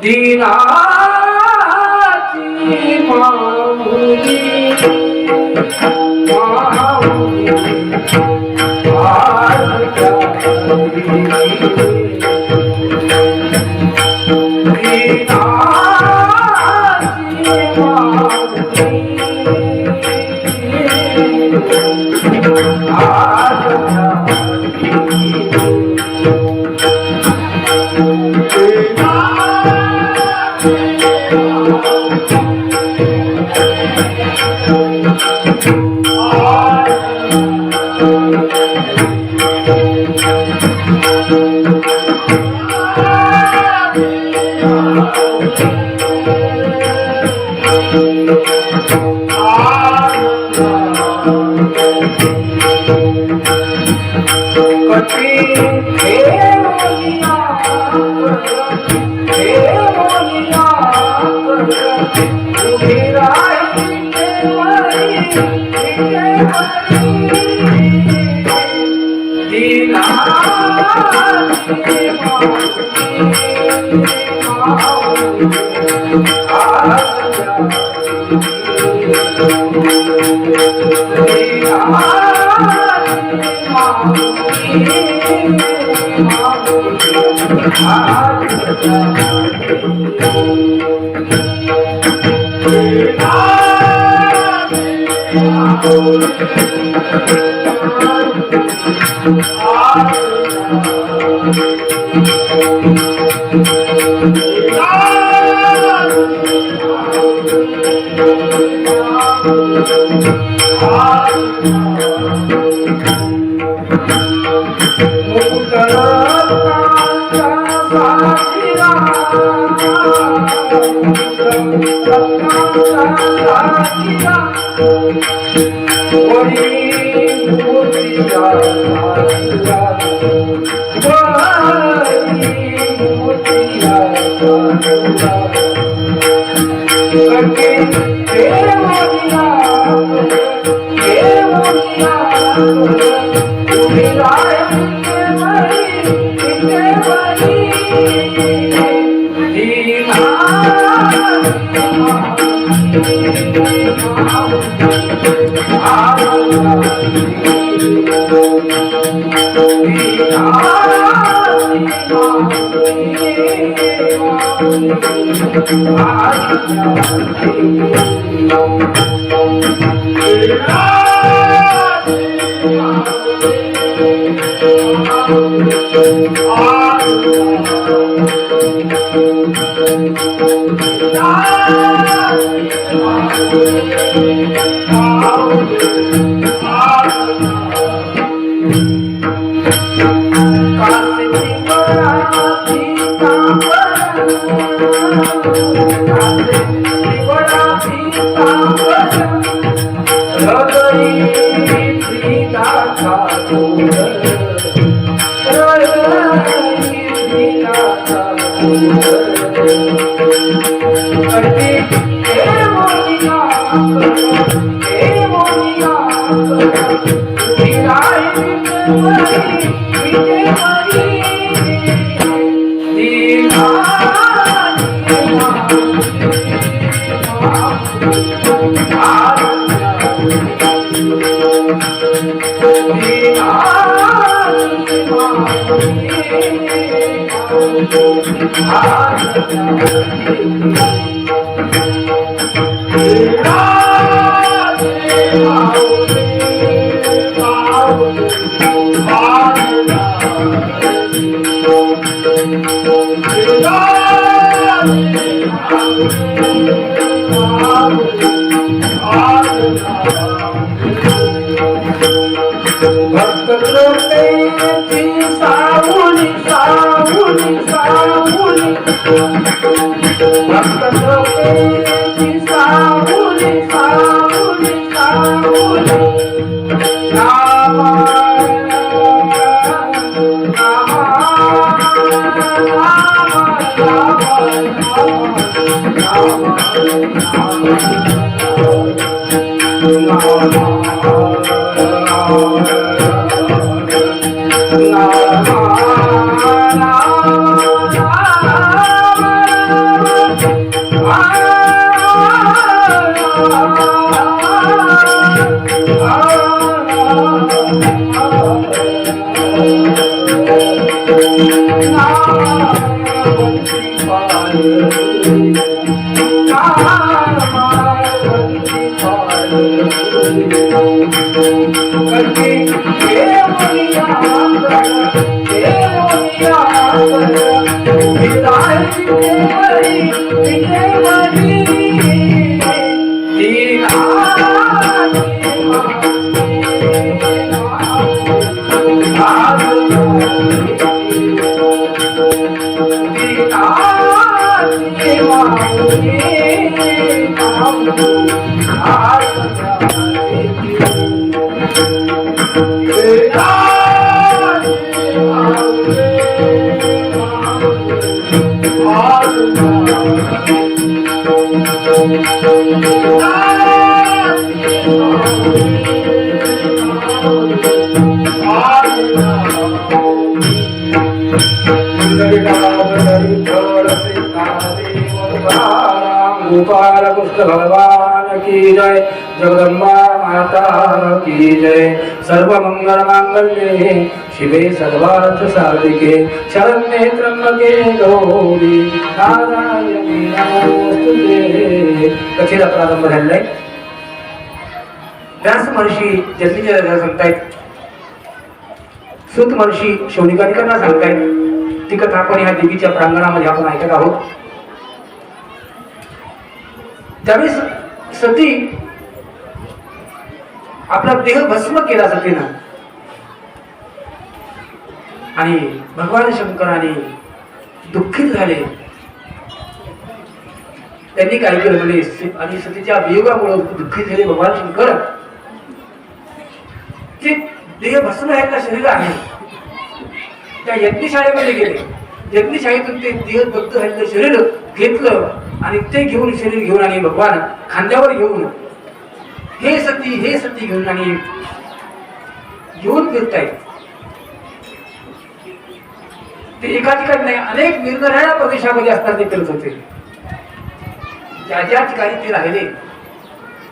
दीनाची माऊली माऊली गोपाल कृष्ण भगवान की जय, जगदम्बा माता की जय। सर्व मंगल मांगल्ये शिवे सर्वार्थ साधिके, शरण्ये त्र्यंबके गौरी नारायणी नमोस्तुते। कथेला प्रारंभ झालाय। व्यास महर्षी जन्मीच्या सांगतायत, सूत महर्षी शौनिकाधिकांना सांगतायत। ती कथा आपण ह्या देवीच्या प्रांगणामध्ये आपण ऐकत आहोत। त्यावेळेस सती आपला देह भस्म केला सतीनं, आणि भगवान शंकराने दुःखित झाले। त्यांनी काय केलं म्हणजे, आणि सतीच्या वियोगामुळे दुःखित झाले भगवान शंकर। ते देह भस्म ह्यातलं शरीर आहे त्या यज्ञशाळेमध्ये गेले। यज्ञशाळेतून ते देह दग्ध झालेलं शरीर घेतलं आणि ते घेऊन शरीर घेऊन आणि भगवान खांद्यावर घेऊन हे सती घेऊन आणि घेऊन फिरतायत। ते एका ठिकाणी नाही, अनेक निरनिराळ्या प्रदेशामध्ये असताना ते फिरत होते। ज्या ज्या ठिकाणी ते राहिले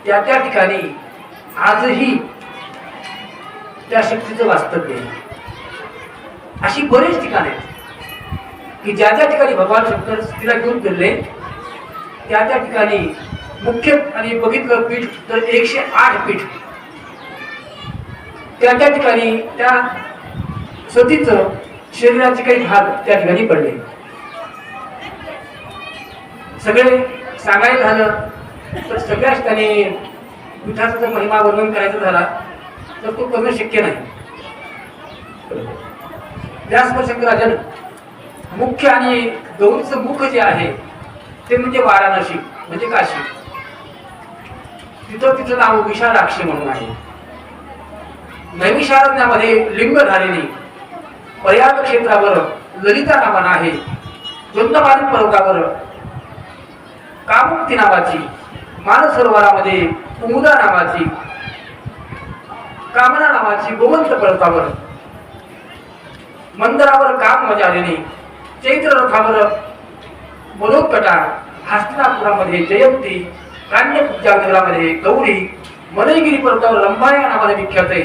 त्या त्या ठिकाणी आजही त्या शक्तीचं वास्तव्य आहे। अशी बरेच ठिकाण आहेत की ज्या ज्या ठिकाणी भगवान शंकर स्त्रीला घेऊन फिरले त्या त्या ठिकाणी मुख्य आणि बघितलं पीठ तर 108 पीठ, त्या त्या ठिकाणी त्या सतीचं शरीराचे काही भाग त्या ठिकाणी पडले। सगळे सांगायला झालं तर सगळ्या ठिकाणी पीठाचा जर महिमा वर्णन करायचा झाला तर तो करणं शक्य नाही। व्यास शंकराचार्य मुख्य आणि गौरीचं मुख जे आहे ते म्हणजे वाराणसी म्हणजे काशी। तिचं नाव विशालाक्षी म्हणून आहे। नैमिषारण्यामध्ये लिंगधारिणी प्रयाग क्षेत्रावर ललिता नावानं आहे। वृंदावन पर्वतावर कामुक्ती नावाची, मानसरोवरामध्ये कुमुदा नावाची, कामना नावाची गोमंत पर्वतावर, मंदरावर काम मजालिनी, चैत्र रथावर मनोत्कटा, हस्तिनापुरामध्ये जयंती, कान्यकुब्जामध्ये गौरी, मलयगिरी पर्वतावर लंबाया नावाने विख्यात आहे।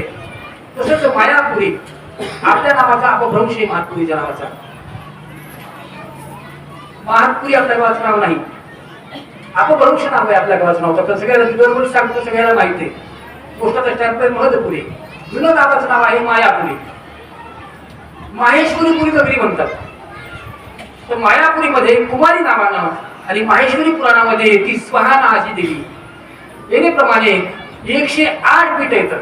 तसंच मायापुरी आपल्या नावाचा अपभ्रंश आहे, महापुरीच्या नावाचा। महापुरी आपल्या गावाचं नाव नाही, अपभ्रंश नाव आहे आपल्या गावाचं नाव। तर सगळ्याला दरवर्षी सांगतो, सगळ्याला माहिती आहे। पोस्टाचा स्टॅम्प आहे महदपुरी, जुनं नावाचं नाव आहे मायापुरी। माहेश्वरी पुरी नगरी म्हणतात। तर मायापुरीमध्ये कुमारी नावानं आणि माहेश्वरी पुराणामध्ये ती स्वहा नावाची देवी, येण्याप्रमाणे 108 पीठ येतात।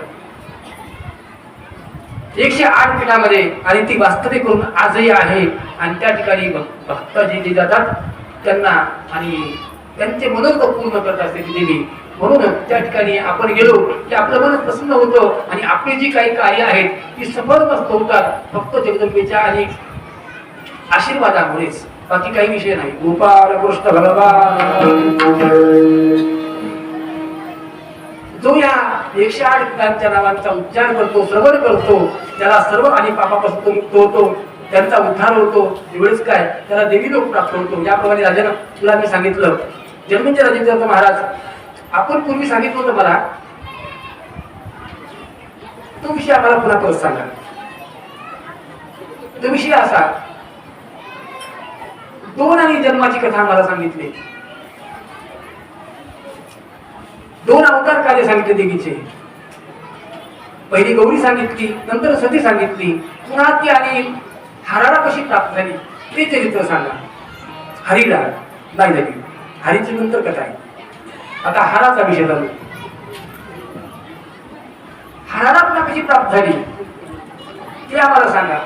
108 पीठामध्ये आणि ती वास्तविक करून आजही आहे। आणि त्या ठिकाणी भक्त जे जातात त्यांना आणि त्यांचे मनोरथ पूर्ण करत असते ती देवी। म्हणून त्या ठिकाणी आपण गेलो की आपलं मन प्रसन्न होतं आणि आपली जी काही कार्य आहेत ती सफल मस्त होतात, फक्त जगदंबेच्या आणि आशीर्वादामुळेच, बाकी काही विषय नाही। गोपाल कृष्ण भगवान जो या 108 पीठांच्या नावांचा उच्चार करतो, श्रवण करतो, त्याला सर्व आणि पापापासून मुक्त होतो, त्यांचा उद्धार होतो। एवढेच काय, त्याला देवी लोक प्राप्त होतो। याप्रमाणे राजानं तुला मी सांगितलं, जन्मीच्या राजेंद्र महाराज आपण पूर्वी सांगितलं होतं मला, तो विषय आम्हाला पुन्हा परत सांगा। तो विषय असा, 2 आणि जन्माची कथा मला सांगितली. 2 अवतार कार्य सांगितले देवीचे. पहिली गौरी सांगितली, नंतर सती सांगितली, पुन्हा ती आणि हराला कशी प्राप्त झाली ते चरित्र सांगा. हरीला नाही झाली, हरीची नंतर कथा आहे. आता हराचा विषय झाला. हराला पुन्हा कशी प्राप्त झाली ते आम्हाला सांगा.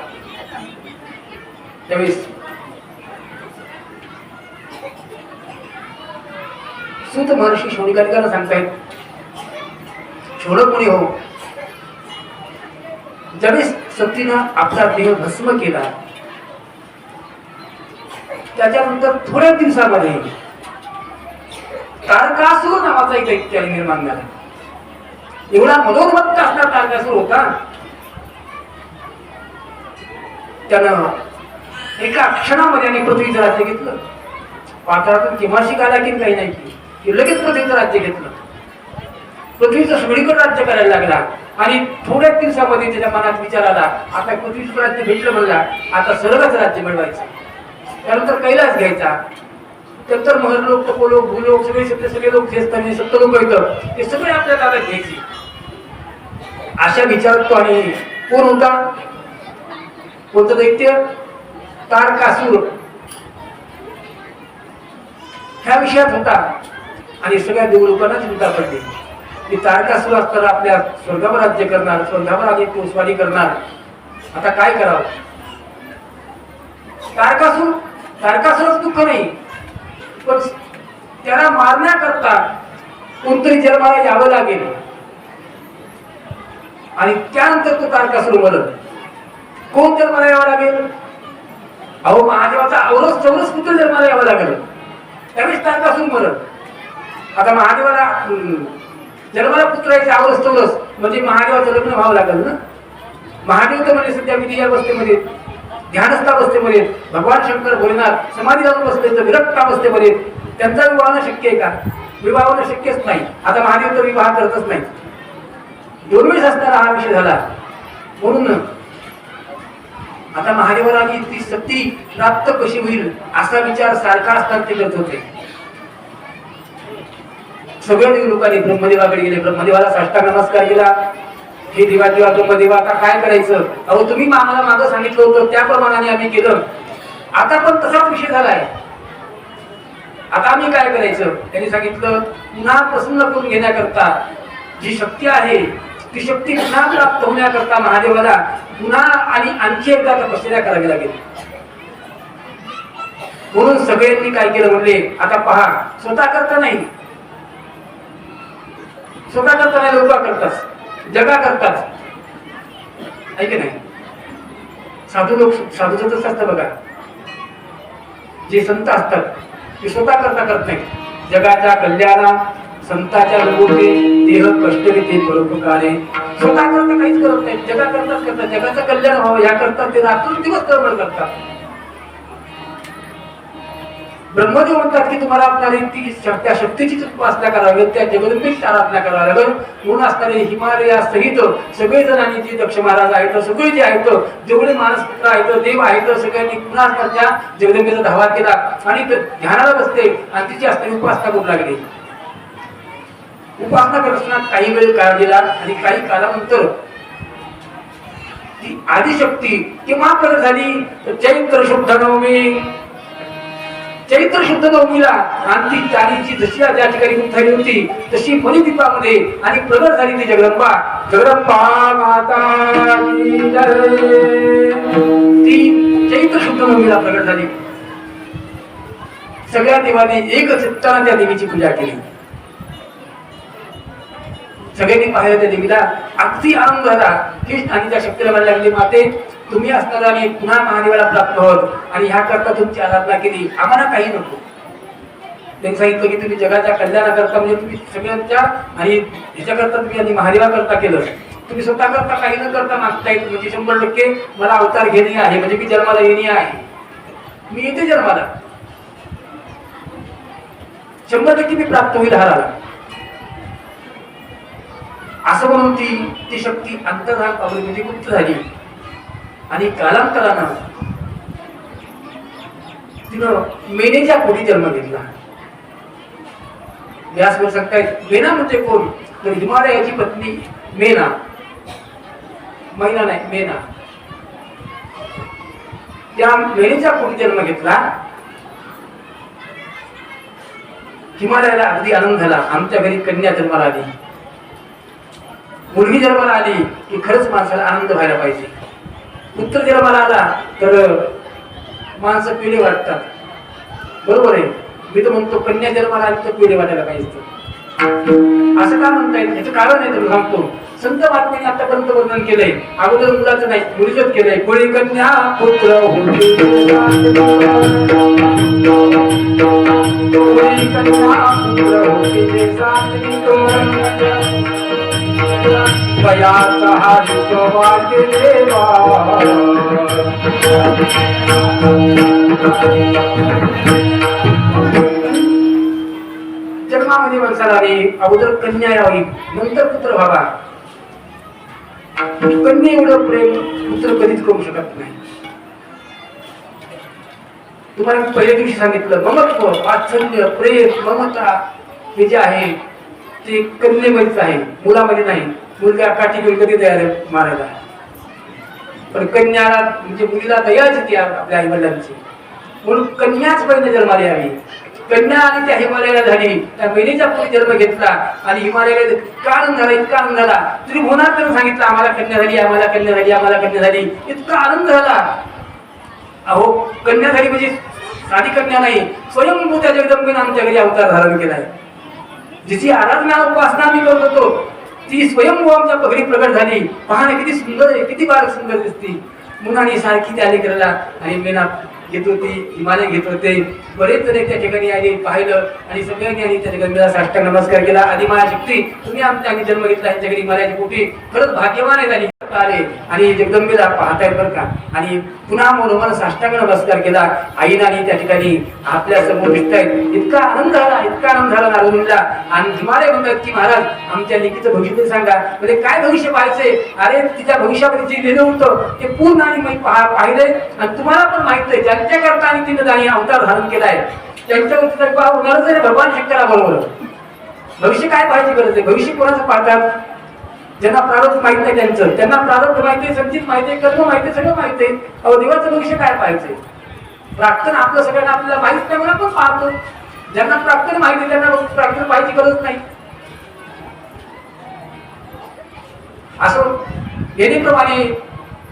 त्यावेळेस सूत महर्षी शौनकादिकांना सांगतायत, शौनक मुनी हो, ज्यावेळेस सतीनं आपला देह भस्म केला त्याच्यानंतर थोड्या दिवसामध्ये तारकासूर नावाचा एक दैत्य निर्माण झाला. एवढा मनोन्मत्त असणारा तारकासूर होता. त्यानं एका क्षणामध्ये आणि पृथ्वीचं राज्य घेतलं. पाताळातून केव्हा शिकायला की काही नाही की लगेच पृथ्वीचं राज्य घेतलं. पृथ्वीचं सगळीकडे राज्य करायला लागला आणि थोड्या दिवसामध्ये त्याच्या मनात विचार आला, आता पृथ्वीचं राज्य भेटलं म्हणला, आता सर्वच राज्य मिळवायचं. त्यानंतर कैलास घ्यायचा. नंतर महर्लोक, तपोलोक, भूलोक सगळे लोक जे असतात, सप्त लोक येतं ते सगळे आपल्या ताब्यात घ्यायचे. अशा विचारात तो आणि कोण होता? कोणतं दैत्य? तारकासूर ह्या विषयात होता. आणि सगळ्या देवलोकांना चिंता पडली की तारकासूर असताना आपल्या स्वर्गावर राज्य करणार, स्वर्गावर आधी पोचवाडी करणार, आता काय करावं? तारकासूरच दुःख नाही, पण त्याला मारण्याकरता कोणतरी जन्माला यावं लागेल आणि त्यानंतर तो तारकासूर मरल. कोण जन्माला यावं लागेल? अहो, महादेवाचा औरस चौरस पुत्र जन्माला यावं लागेल, त्यावेळेस तारकासूर मरल. आता महादेवाला जन्माला पुत्र यायचे औरस चौरस म्हणजे महादेवाचं लग्न व्हावं लागेल ना. महादेव तर म्हणजे सध्या विधी अवस्थेमध्ये, ध्यानस्थावस्थेमध्ये, भगवान शंकर भोलेनाथ समाधी लावून बसले तर विरक्त अवस्थेमध्ये, त्यांचा विवाह शक्य आहे का? विवाह होणं शक्यच नाही. आता महादेव तर विवाह करतच नाही. दुर्मिळ असणारा हा विषय झाला. म्हणून आता महादेवाला ती शक्ती प्राप्त कशी होईल असा विचार सारखा असताना ते करत होते. सगळ्या लोकांनी ब्रह्मदेवाकडे गेले, ब्रह्मदेवाला साष्टांग नमस्कार केला. हे देवा ब्रह्मदेवा, आता काय करायचं? अहो, तुम्ही आम्हाला मागं सांगितलं होतं त्याप्रमाणे आम्ही केलं, आता पण तसाच विषय झालाय, आता आम्ही काय करायचं? त्यांनी सांगितलं, पुन्हा प्रसन्न करून घेण्याकरता जी शक्ती आहे ती शक्ती पुन्हा प्राप्त होण्याकरता महादेवाला पुन्हा आणि आणखी एकदा तपश्चर्या करावी लागेल. म्हणून सगळ्यांनी काय केलं म्हणले, आता पहा, स्वतः करता नाही लोक करतात, जगा करतात, ऐक नाही. साधूचं तसं असतं बघा. जे संत असतात ते स्वतः करत नाही. जगाच्या कल्याणा संताच्या लोके देह कष्ट ते परोपकारे. स्वतः करता काहीच करत नाही, जगा करतात. जगाचं कल्याण व्हावं या करतात ते रात्रंदिवस तळमळ करतात. ब्रह्मदेव म्हणतात की तुम्हाला असणारी ती त्या शक्तीचीच उपासना करावी, त्या जगदंबेची आराधना करावी लागेल. म्हणून असणारे हिमालया सहित सगळेजण आणि जे दक्ष महाराज आहेत, सगळे जे आहेत, जेवढे मानसपुत्र आहेत, देव आहेत, सगळ्यांनी पुन्हा त्या जगदंबेचा धावा केला आणि ध्यानाला बसते आणि तिची असणारी उपासना करू लागली. उपासना करताना काही वेळ काळ गेला आणि काही कालानंतर ती आदिशक्ती केव्हा प्रगट झाली? चैत्र शुद्ध नवमी. चैत्र शुद्ध नवमीला आणि ती चारीची जशी ज्या ठिकाणी झाली होती तशी मणिदीपामध्ये आणि प्रगट झाली ती जगदंबा माता. ती चैत्र शुद्ध नवमीला प्रगट झाली. सगळ्या देवाने एक चित्ताने त्या देवीची पूजा केली. सगळ्यांनी पाहिलं त्या देवीला, अगदी आनंद झाला की आणि त्या शक्तीला म्हणायला लागली, माते तुम्ही असताना आम्ही पुन्हा महादेवाला प्राप्त आहोत आणि ह्या करता तुमची आराधना केली, आम्हाला काही नको. त्यांनी सांगितलं की तुम्ही जगाच्या कल्याणाकरता म्हणजे तुम्ही सगळ्यांच्या आणि ह्याच्याकरता तुम्ही आणि महादेवाकरता केलं, तुम्ही स्वतः करता काही न करता मागता येत म्हणजे 100% मला अवतार घेणे आहे, म्हणजे मी जन्माला येणे आहे, मी येते जन्माला, 100% मी प्राप्त होईल हराला. असं म्हणून ती शक्ती अंतर्धान पावली म्हणजे गुप्त झाली आणि कालांतरानं तिनं मेनेच्या पोटी जन्म घेतला. व्यासवर सांगतायत मेना म्हणजे कोण, तर हिमालयाची पत्नी मेना, मैना नाही मेना, त्या मेनेच्या पोटी जन्म घेतला. हिमालयाला अगदी आनंद झाला, आमच्या घरी कन्या जन्माला आली, मुलगी जन्माला आली की खरंच माणसाला आनंद व्हायला पाहिजे. पुत्र जन्माला आला तर माणसं पिढे वाटतात, बरोबर आहे. मी तर म्हणतो कन्या जन्माला आली तर पिढे वाटायला पाहिजे. असं का म्हणता येईल, याचं कारण आहे तर सांगतो. संत महात्म्याने आतापर्यंत वर्णन केलंय, अगोदर मुलाचं नाही मुलीचंच केलंय. कोळी कन्या पुत्र वयाचा हा विठोबा केलेला. जन्मामध्ये माणसाला अगोदर कन्या यावी, नंतर पुत्र व्हावा. कन्या एवढं प्रेम पुत्र कधीच करू शकत नाही. तुम्हाला मी पहिल्या दिवशी सांगितलं, ममत्व, वात्सल्य, प्रेम, ममता हे जे आहे ते कन्येमध्येच आहे, मुलामध्ये नाही. मुलगा काठी घेऊन कधी तयार आहे मारायला, पण कन्याला म्हणजे मुलीला दयाच येते आपल्या आई वडिलांची, म्हणून कन्याच पहिले जन्माला यावी. कन्या आणि त्या हिमालयाला झाली, त्या बहिणीच्या पोटी जन्म घेतला आणि हिमालयाला इतका आनंद झाला, इतका आनंद झाला. तरी होणार तर सांगितलं आम्हाला कन्या झाली, आम्हाला कन्या झाली, आम्हाला कन्या झाली, इतका आनंद झाला. अहो कन्या झाली म्हणजे साधी कन्या नाही, स्वयंभू त्या जगदंबेने आमच्या घरी अवतार धारण केलाय. जिची आराधना उपासना आम्ही करत होतो ती स्वयंभू आमच्या घरी प्रगट झाली. पाहणे किती सुंदर आहे, किती बारीक सुंदर दिसती. मुलांनी सारखी त्या लेकराला आणि मेना घेत होती, हिमालय घेत होते. बरेच जण त्या ठिकाणी आले, पाहिलं आणि सगळ्यांनी आणि त्या जगदंबेला साष्टांग नमस्कार केला. आधी महाशक्ती तुम्ही आमच्या जन्म घेतला, यांच्या घरी हिमालयाची पोटी, खरंच भाग्यवान आहे झाली आणि जगदंबेला पाहतायत बरं का. आणि पुन्हा मनोमन साष्टांग नमस्कार केला. आईला आणि त्या ठिकाणी आपल्या समोर दिसतायत. इतका आनंद झाला, इतका आनंद झाला नारदमुनीला. आणि हिमालय म्हणतात की महाराज आमच्या लेकीचं भविष्य सांगा. म्हणजे काय भविष्य पाहायचंय? अरे तिच्या भविष्यामध्ये जे लिहिलं होतं ते पूर्ण आणि मी पाहिलंय आणि तुम्हाला पण माहित आहे ज्यांच्या करता आणि तिने जाणी अवतार धारण केलाय त्यांच्यावरती तर पाहा होणारच आहे भगवान शंकराबरोबर. भविष्य काय पाहायची गरज आहे? भविष्य कोणाचं पाहतात? ज्यांना प्रारब्ध माहित नाही त्यांचं, त्यांना प्रारब्ध माहिती आहे, संचित माहिती आहे, कर्म माहिती आहे, सगळं माहिती आहे. अहो देवाचं भविष्य काय पाहायचंय? प्रार्थना आपलं सगळ्यांना आपल्याला माहित नाही म्हणून आपण पाहतो. ज्यांना प्रार्थना माहिती आहे त्यांना प्रार्थना पाहायची गरज नाही. असं येण्याप्रमाणे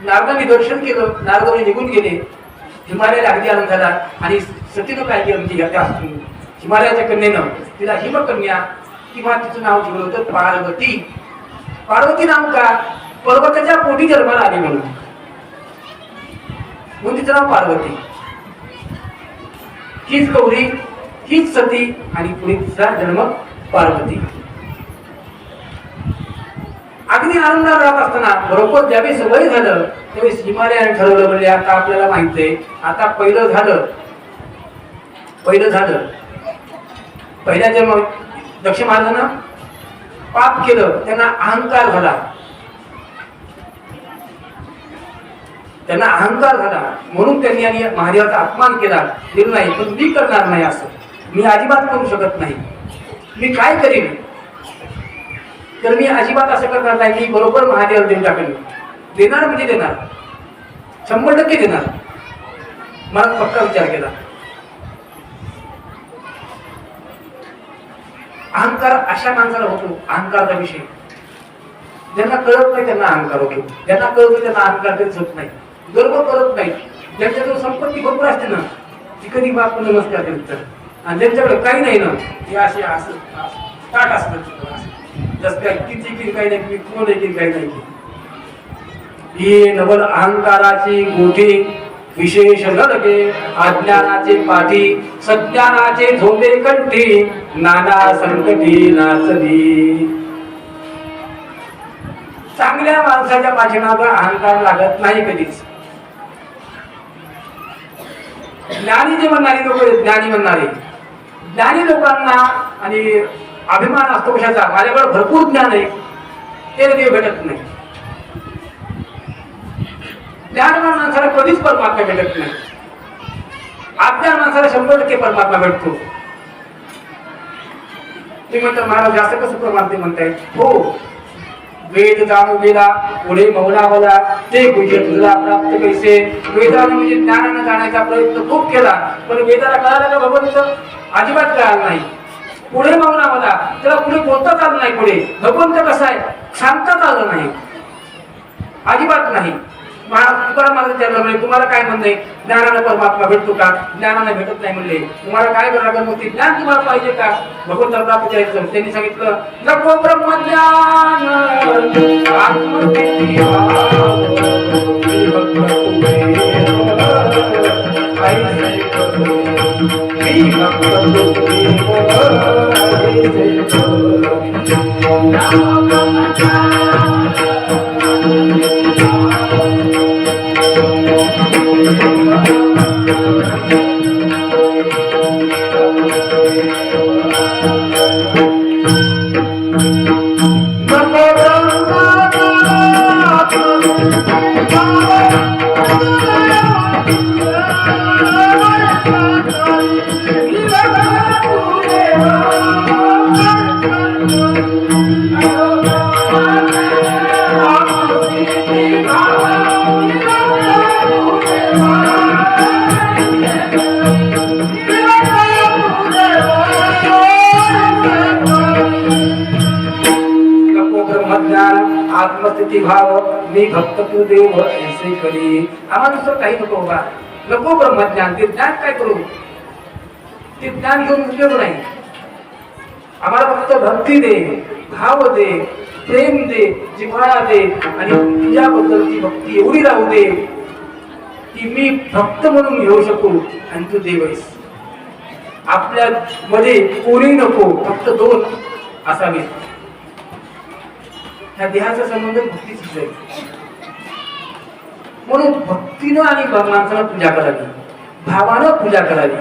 नारदांनी दर्शन केलं, नारदांनी निघून गेले. हिमालयाला अगदी आनंद झाला आणि सतीनं काय केलं म्हणजे त्या हिमालयाच्या कन्येनं तिला हिमकन्या किंवा तिचं नाव ठेवलं होतं पार्वती. पार्वती नाव का? पर्वताच्या पोटी जन्माला आली म्हणून तिचं नाव पार्वती. हीच गौरी, हीच सती आणि पुढे तिचा जन्म पार्वती. अगदी आनंदात राहत असताना बरोबर ज्यावेळेस वय झालं त्यावेळेस हिमालयाने ठरवलं, म्हणजे आता आपल्याला माहित आहे आता पहिलं झालं. पहिल्या जन्म दक्ष महाराजांना पाप केलं, त्यांना अहंकार झाला. म्हणून त्यांनी आणि महादेवाचा अपमान केला. दिलं नाही, पण मी करणार नाही, असं मी अजिबात करू शकत नाही. मी काय करीन? तर मी अजिबात असं करणार नाही. मी बरोबर महादेवाला देऊन टाकेन. देणार म्हणजे देणार, 100% देणार. मला पक्का विचार केला. अहंकार अशा माणसाला होतो, अहंकाराचा विषय. ज्यांना कळत नाही त्यांना अहंकार होतो, ज्यांना कळत त्यांना अहंकार कधीच होत नाही. गर्व करत नाही. ज्यांच्याकडे संपत्ती भरपूर असते ना ती कधी बाप नमस्कार करीत, आणि ज्यांच्याकडे काही नाही ना ते असे असं ताट असतात. जसं काय किती काही नाही, कोण आहे काही नाही. ही नवल अहंकाराची गोठी विशेष न लगे, अज्ञानाचे पाठी सज्ञानाचे झोंबे कंठी, नाना संकटी नाचली. चांगल्या माणसाच्या पाठीमागे अहंकार लागत नाही कधीच. ज्ञानी जे म्हणणारी लोक, ज्ञानी लोकांना आणि अभिमान असतो कशाचा? माझ्याकडे भरपूर ज्ञान आहे, ते देव भेटत नाही. ज्ञानवान माणसाला कधीच परमात्मा भेटत नाही. अज्ञान माणसाला 100% परमात्मा भेटतो. तुम्ही म्हणता महाराज जास्त कसं प्रमाण ते म्हणताय? हो, वेद जाणू गेला पुढे मौलावला ते गुजे तुझला प्राप्त कैसे. वेदाने म्हणजे ज्ञानानं जाण्याचा प्रयत्न खूप केला, पण वेदाला कळालं का भगवंत? अजिबात कळालं नाही. पुढे मौलावला, त्याला पुढे बोलताच आलं नाही. पुढे भगवंत कसा आहे सांगताच आलं नाही, अजिबात नाही. तुकाराम महाराज विचारलं म्हणजे तुम्हाला काय म्हणणे, ज्ञानानं परमात्मा भेटतो का? ज्ञानानं भेटत नाही म्हणले. तुम्हाला काय करावं लागेल? मग ते ज्ञान तुम्हाला पाहिजे का? भगवंताला प्राप्त करायचं. त्यांनी सांगितलं नको ब्रह्मज्ञान आत्मस्थिती आत्मस्थिती भाव मी भक्त तू देव ऐसे करी. आम्हाला दुसरं काही नको बाबा, नको ब्रह्मज्ञान. ते ज्ञान काय करू? ते ज्ञान घेऊन उपयोग नाही. आम्हाला फक्त भक्ती दे, भाव दे, प्रेम दे, जिव्हाळा दे, आणि तुझ्याबद्दलची भक्ती एवढी राहू दे की मी भक्त म्हणून घेऊ शकू आणि तू देव आहेस. आपल्या मध्ये कोणी नको, फक्त दोन असावे. ह्या देहाचा संबंध भक्तीच आहे. म्हणून भक्तीनं आणि माणसानं पूजा करावी, भावानं पूजा करावी.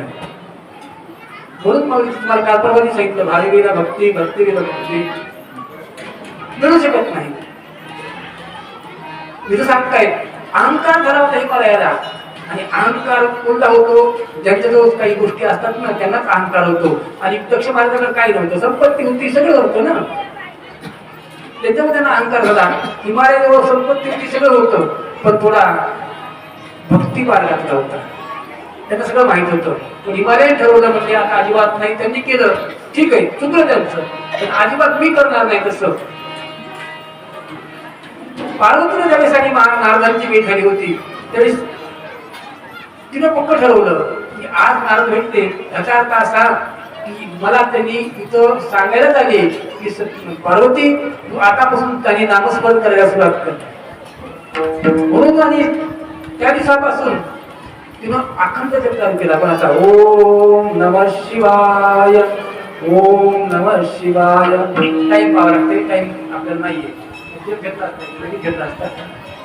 म्हणून मग तुम्हाला कालपर्वानी सांगितलं भारीवेला भक्ती, भक्तीवेला भक्ती मिळू शकत नाही. मी सांगताय अहंकार धरावा नाही मला याला. आणि अहंकार कोणता होतो? ज्यांच्याजवळ काही गोष्टी असतात ना त्यांनाच अहंकार होतो. आणि दक्ष महाराजांना काय नव्हतं, संपत्ती होती, सगळं होतं ना, त्याच्यामुळे त्यांना अहंकार झाला. हिमालयाजवळ संपत्ती होती, सगळं होतं, पण थोडा भक्ती मार्गातला होता. त्यांना सगळं माहित होतं. पण हिमालयाने ठरवलं म्हणजे आता अजिबात नाही. त्यांनी केलं, ठीक आहे, चुकलं त्यांचं, पण अजिबात मी करणार नाही तसं. पार्वतीने ज्यावेळेस आणि नारदांची भेट झाली होती त्यावेळेस तिनं पक्क ठरवलं की आज नारद भेटते, याचा अर्थ असा की मला त्यांनी इथं सांगायला आले की पार्वती तू आतापासून त्यांनी नामस्मरण करायला सुरुवात कर. म्हणून आणि त्या दिवसापासून तिनं अखंड जप चालू केला. पण आता ओम नमः शिवाय, ओम नमः शिवाय. टाइम पाहावं लागते, टाइम आपल्याला नाहीये. घेतला असता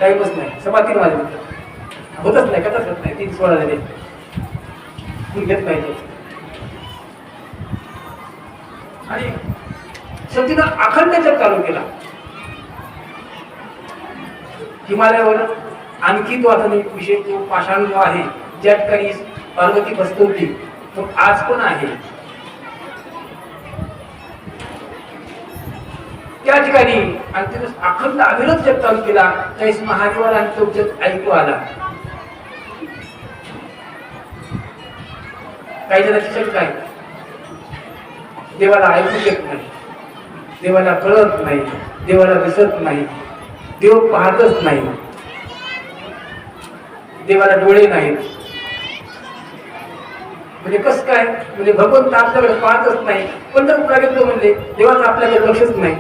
टाइमच नाही. समाधी माझे होतच नाही, कथाच होत नाही. 3:16 झाले घेत नाही. आणि सतीनं अखंड जप चालू केला. हिमालयावर आणखी तो आता विषय तो पाषाण जो आहे ज्या ठिकाणी पार्वती बसत होती तो आज पण आहे. त्या ठिकाणी आणि तिने अखंड अविरत जप चालू केला. त्यावेळेस महादेवाला आणि तो जप ऐकू आला. काही जणांची शंका आहे, देवाला ऐकू येत नाही, देवाला कळत नाही, देवाला दिसत नाही, देव पाहतच नाही, देवाला डोळे नाहीत. म्हणजे कसं काय? म्हणजे भगवंत आपल्याकडे पाहतच नाही. पंढरपूरला गेलो म्हणजे देवाचं आपल्याकडे लक्षच नाही.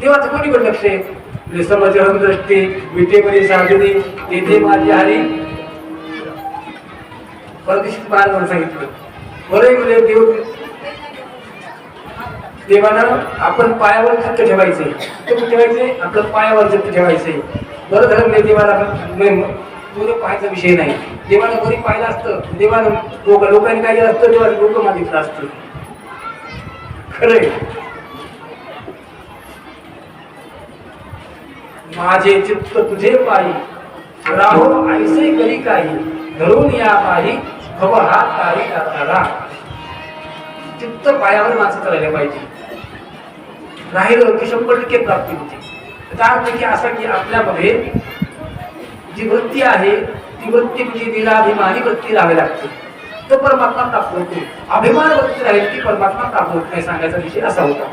देवाचं कोणीकडे लक्ष आहे? म्हणजे समजहम दृष्टी विटेवरी साधुनी तेथे माझी हरी. परदेशीत महाराजांनी सांगितलं बरे म्हणजे देवानं आपण पायावर चित्त ठेवायचे. ठेवायचे आपलं पायावर चित्त ठेवायचे. बरं झालं म्हणजे देवाला पाहायचा विषय नाही. देवानं बरी पाहिलं असतं, देवानं लोकांनी काय केलं असतं, देवाला लोक मागितलं असतं. खरंय माझे चित्त तुझे पायी राहो ऐसे करी काही धरून या पायी हवा हा तारी करणारा चित्त पायावर माणसं करायला पाहिजे. राहिलं की 100% प्राप्ती होते. त्याचा अर्थ की असा की आपल्यामध्ये जी वृत्ती आहे ती वृत्ती म्हणजे निराभिमानी वृत्ती राहावी लागते, तो परमात्मा प्राप्त होतो. अभिमान वृत्ती राहील ती परमात्मा प्राप्त होत नाही, सांगायचा विषय असा होता.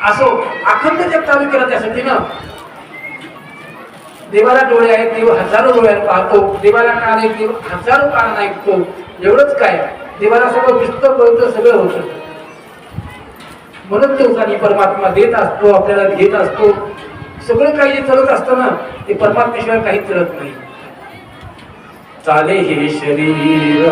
असो अखंड जग चालू केला त्यासाठी ना. देवाला डोळे आहेत, देव हजारो डोळ्यात पाहतो. देवाला कान आहेत, देव हजारो कान ऐकतो. एवढंच काय, देवाला सगळं दिसतं कळतं सगळं होतं. म्हणून दिवसांनी परमात्मा देत असतो, आपल्याला घेत असतो. सगळं काही जे चालत असतं ना ते परमात्मेशिवाय काहीच चालत नाही. चाले हे शरीर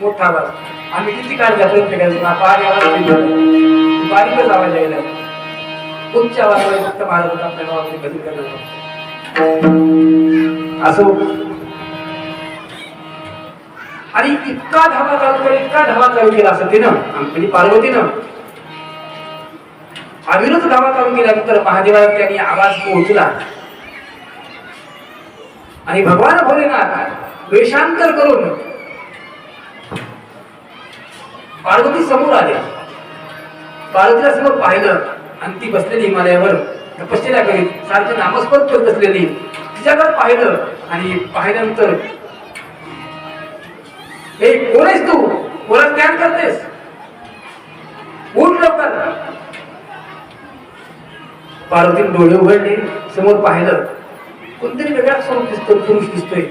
मोठा आवाज. आम्ही किती काळ प्रयत्न केला, बारीकच आवाज यायला, उच्च आवाजामध्ये फक्त महाराज आपल्या गावामध्ये भजन करणार असं. आणि इतका धावा चालू केला, इतका धावा चालू केला असं ते ना, म्हणजे पार्वतीनं अविरुद्ध धावा चालू केल्यानंतर महादेवाला त्यांनी आवाज पोहोचला आणि भगवान भोलेनाथ वेशांतर करून पार्वती समोर आले. पार्वतीला समोर पाहिलं आणि ती बसलेली हिमालयावर तपश्चर्या करीत सारखं नामस्मरण करत बसलेली. तिच्याकडे पाहिलं आणि पाहिल्यानंतर, हे कोण आहेस तू, कोणा ध्यान करतेस, उठ लवकर. पार्वतीने डोळे उघडले, समोर पाहिलं कोणतरी वेगळा स्वरूप दिसतो, पुरुष दिसतोय.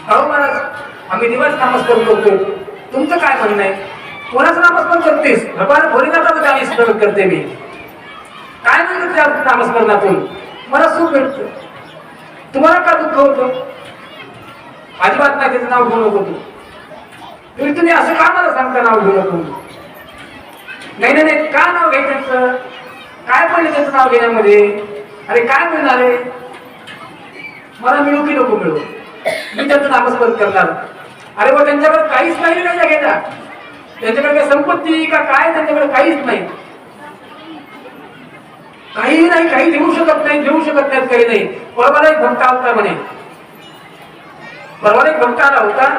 अहो महाराज, आम्ही दिवस नामस्मरण करतो, तुमचं काय म्हणणं आहे, कोणाचं नामस्मरण करतेस? भगवान भोलेनाथाचं नामस्मरण करते मी. काय म्हणतात त्या नामस्मरणातून? मला सुख भेटतं. तुम्हाला का दुःख होतं? अजिबात नाही, त्याचं नाव घेऊ नको तू. तुम्ही असं का मला सांगता नाव घेऊ नको? नाही नाही नाही, का नाव घ्यायचं? काय पडले त्याचं नाव घेण्यामध्ये? अरे काय मिळणार आहे मला? मिळू की नको मिळू, मी त्यांचं नामस्मरण करणार. अरे मग त्यांच्याकडे काहीच नाही ना घ्यायला, त्यांच्याकडे काही संपत्ती का काय, त्यांच्याकडे काहीच नाही, काही नाही, काही देऊ शकत नाही, देऊ शकत नाहीत, काही नाही. परवाला एक भक्त होता म्हणे, परवाला एक भक्त आला होता.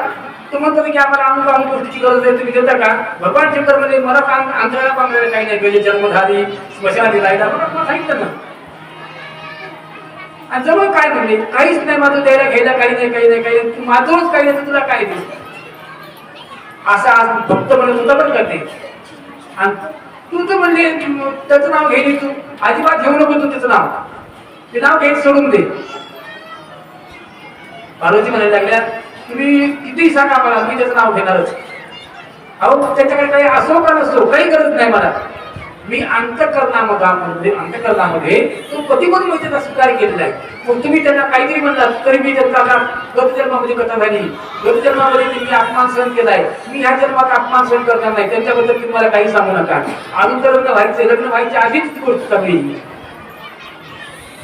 तो म्हणतो की आम्हाला अमुक अमुक गोष्टीची गरज आहे, तुम्ही देता का? भगवान शंकर मध्ये मला काम आंतराला पामलेलं काही नाही, म्हणजे जन्मधारी स्मशानी राहिला मला सांगितलं ना. आणि जवळ काय म्हणले, काहीच नाही माझं द्यायला घ्यायला, काही नाही, काही नाही, काही नाही, माझंच काही नाही, तुला काय दे असा आज भक्त म्हणत होता. पण करते आणि तू तर म्हणले त्याचं नाव घ्यायला, तू अजिबात घेऊ नको, तू त्याचं नाव, ते नाव घ्यायचं सोडून दे. पार्वती म्हणायला लागल्या तुम्ही कितीही सांगा मला मी त्याचं नाव घेणारच. अहो त्याच्याकडे काही असो का नसो काही गरज नाही मला. मी अंतकरणामध्ये तो पती म्हणून मी त्याचा स्वीकार केलेला आहे. मग तुम्ही त्यांना काहीतरी म्हणलात तरी मी त्यांचा आता गत जन्मामध्ये कथा झाली, गत जन्मामध्ये मी अपमान सहन केलाय, मी ह्या जन्मात अपमान सहन करणार नाही. त्यांच्याबद्दल तुम्ही मला काही सांगू नका. अजून तर लग्न व्हायचं, लग्न व्हायच्या आधीच ती गोष्ट चांगली.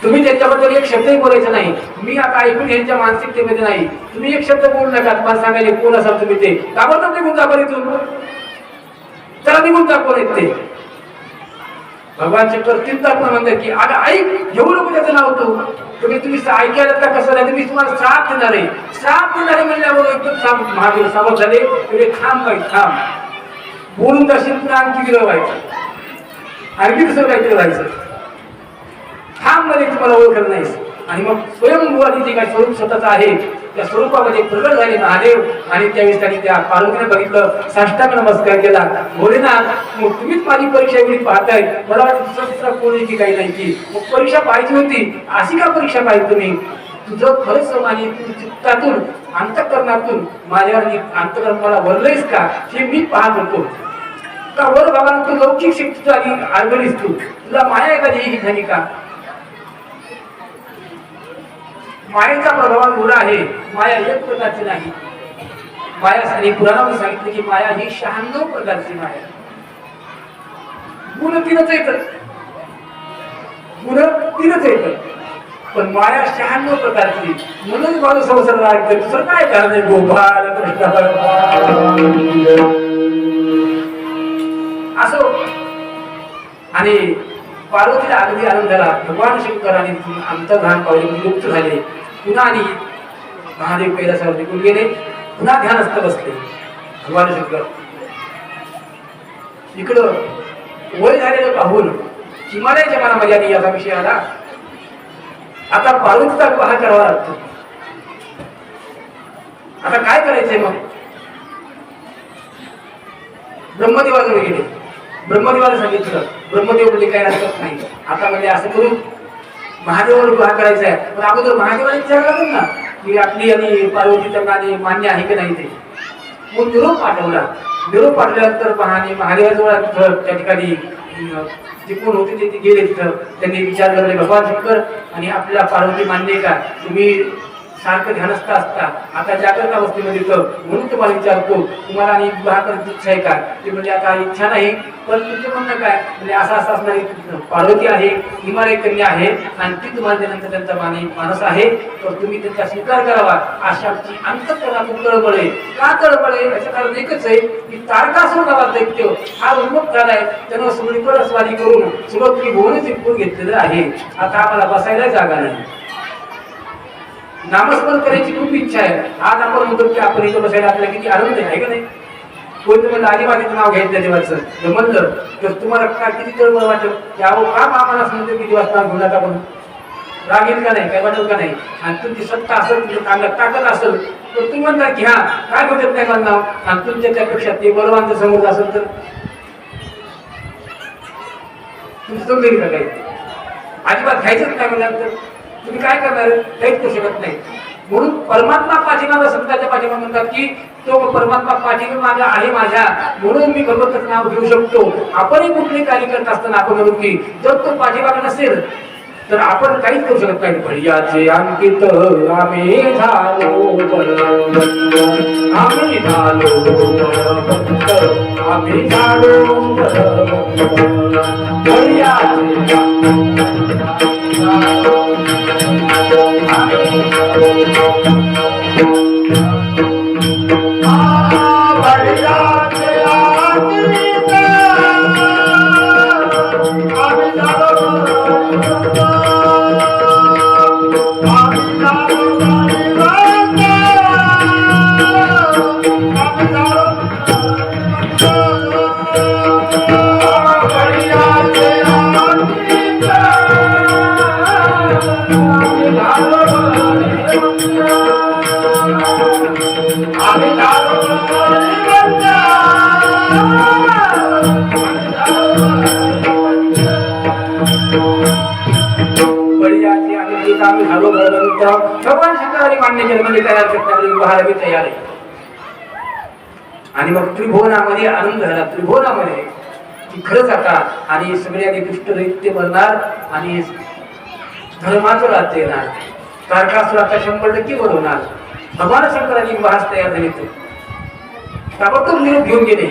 तुम्ही त्यांच्याबद्दल एक शब्दही बोलायचा नाही. मी आता ऐकून यांच्या मानसिकतेमध्ये नाही. तुम्ही एक शब्द बोलू नका. मला सांगायचे कोण असाल तुम्ही ते ताबडतोब निघून जा बरं इथून. चला निघून जा कोण आहेत ते. भगवान शंकर चिंतात्मा म्हणतात की अगं ऐक घेऊ नको त्याचं नाव तू. तुम्ही ऐकायला का कसं नाही मी तुम्हाला श्राप देणार आहे. श्राप देणार आहे म्हणल्यावर एकदम महादेव सावध झाले. तुझे थांब बाई थांब. बोलून जाशील पुन्हा आणखी विरळ व्हायचं, आणखी दुसरं काहीतरी व्हायचं. थांब मध्ये तुम्हाला ओळखत नाहीस. आणि मग स्वयंभूवादी जे काही स्वरूप स्वतःच आहे त्या स्वरूपामध्ये प्रगट झाले महादेव. आणि त्यावेळेस त्यांनी त्या पार्वतीने बघितलं, साष्टांग नमस्कार केला. भोलेनाथ मग तुम्हीच माझी परीक्षा एवढी पाहताय, मला वाटतं दुसरा कोण आहे की काही नाही की मग परीक्षा पाहिजे होती. अशी का परीक्षा पाहिजे तुम्ही? तुझं खरंच आणि तू चित्तातून अंतःकरणातून माझ्यावर अंतःकरण मला वरलंयस का हे मी पाहत होतो. का वर बाबा तू लौकिक शिकतो आणि आडवलीस तू, तुला माया एखादी झाली का? मायेचा प्रभाव एवढा आहे. माया एक प्रकारची नाही. माया आणि पुराणामध्ये सांगितलं की माया ही 96 प्रकारची माया. गुण तीनच येतात, गुण तीनच येतात, पण माया 96 प्रकारची. म्हणून माझं संसार लागतं. दुसरं काय कारण आहे? गोपाल असो. आणि पार्वतीला अगदी आनंद झाला. भगवान शंकराने अंतर्धान पावले, मुक्त झाले. पुन्हा आणि महादेव कैलासावर निघून गेले. पुन्हा ध्यानस्थ बसले भगवान शंकर. इकडं वय झालेलं पाहून हिमालयाच्या मनामध्ये आणि याचा विषय आला. आता पार्वतीचा विवाह करावा लागतो. आता काय करायचंय? मग ब्रह्मदेवाजवळ गेले. ब्रह्मदेवाला सांगितलं. ब्रह्मदेव म्हणजे काय हरकत नाही. आता म्हणजे असं करून महादेवावर विवाह करायचा आहे. पण अगोदर महादेवाने विचार लागेल ना की आपली आणि पार्वतीचं गाणे मान्य आहे की नाही ते. मग निरोप पाठवला. निरोप पाठवल्यानंतर महादेवाजवळ त्या ठिकाणी जे कोण होते ते गेले. तिथं त्यांनी विचार करले भगवान शंकर आणि आपल्याला पार्वती मान्य आहे का? तुम्ही सारखं ध्यानस्थ असता, आता जागृत अवस्थेमध्ये तर म्हणून तुम्हाला विचारतो तुम्हाला आणि विवाह करायची इच्छा आहे का? ते म्हणजे आता इच्छा नाही, पण तुमचं म्हणणं काय? म्हणजे असं असणारी पार्वती आहे, हिमालय कन्या आहे आणि ती तुम्हाला त्यानंतर त्यांचा मानस आहे, तर तुम्ही त्यांचा स्वीकार करावा. अशाची अंतःकरणातून तळमळ आहे. का तळमळ आहे? याचं कारण एकच आहे की तारकासूर नावाचा दैत्य हा उन्मुक्त झालाय. त्यानं सगळीकडे स्वारी करून सगळं तुम्ही भुवन जिंकून घेतलेलं आहे. आता आम्हाला बसायला जागा नाही. नामस्मरण करायची खूप इच्छा आहे. आज आपण म्हणतो की आपण इथं बसायला आपल्याला किती आनंद आहे का नाही? कोणतं म्हणलं अजिबातीचं नाव घ्यायचं देवाचं जर म्हणलं तर तुम्हाला काय किती तळमळ वाटेल की अहो का आम्हाला म्हणतो किती वाजता घेऊन नका म्हणून राग येईल का नाही? काय वाटेल का नाही? आणि तुमची सत्ता असेल, तुमची ताकद असेल तर तुम्ही म्हणता की हा काय भेटत नाही मला नाव, आणि तुमच्या त्यापेक्षा ते बलवान समोर असेल तर तुमचं समजेल का काही? अजिबात घ्यायचंच नाही म्हणल्यानंतर तुम्ही काय करणार? काहीच करू शकत नाही. म्हणून परमात्मा पाठीमागं संतांच्या पाठीमागे म्हणतात की तो परमात्मा पाठीमागं आहे माझ्या, म्हणून मी भगवंताचं नाव घेऊ शकतो. आपणही कुठले कार्य करत असताना आपण म्हणू की जर तो पाठीमागं नसेल तर आपण काहीच करू शकत नाही. भैयाचे अंकित आम्ही झालो बलवंत, आम्ही झालो बलवंत, आम्ही झालो बलवंत. भैयाचे भगवान शंकराच्या लोकांनी मान्य केलं म्हणजे तयार करण्यामध्ये विवाहाला मी तयार आहे. आणि मग त्रिभुवनामध्ये आनंद झाला. त्रिभुवनामध्ये की खरंच आता आणि सगळ्यांनी दुष्ट दैत्य बनणार आणि धर्माचं राज्य येणार. तारकासुर आता 100% बनवणार. भगवान शंकरांनी विवाहास तयार झाले. ताबडतोब निरोप घेऊन गेले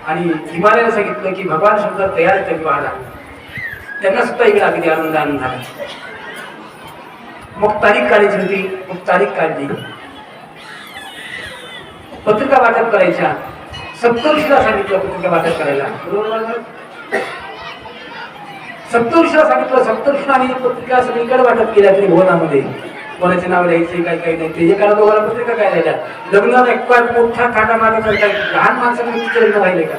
आणि हिमालयाला सांगितलं की भगवान शंकर तयार आहेत विवाहाला. त्यांना सुद्धा इकडे अगदी आनंद झाला. मग तारीख काढायची होती. मग तारीख काढली. पत्रिका वाटप करायच्या. सप्तऋषीला सांगितलं पत्रिका वाटप करायला. सप्तऋषीला सांगितलं. सप्तऋषीने पत्रिका सगळीकडे वाटप केल्या त्रिभुवनामध्ये. कोणाचे नाव लिहायचे काही काही नाही. ते एकाला दोघाला पत्रिका काय द्यायच्या. लग्नाला एक मोठा थाटा मारा करता लहान माणसांना लग्न राहिले का.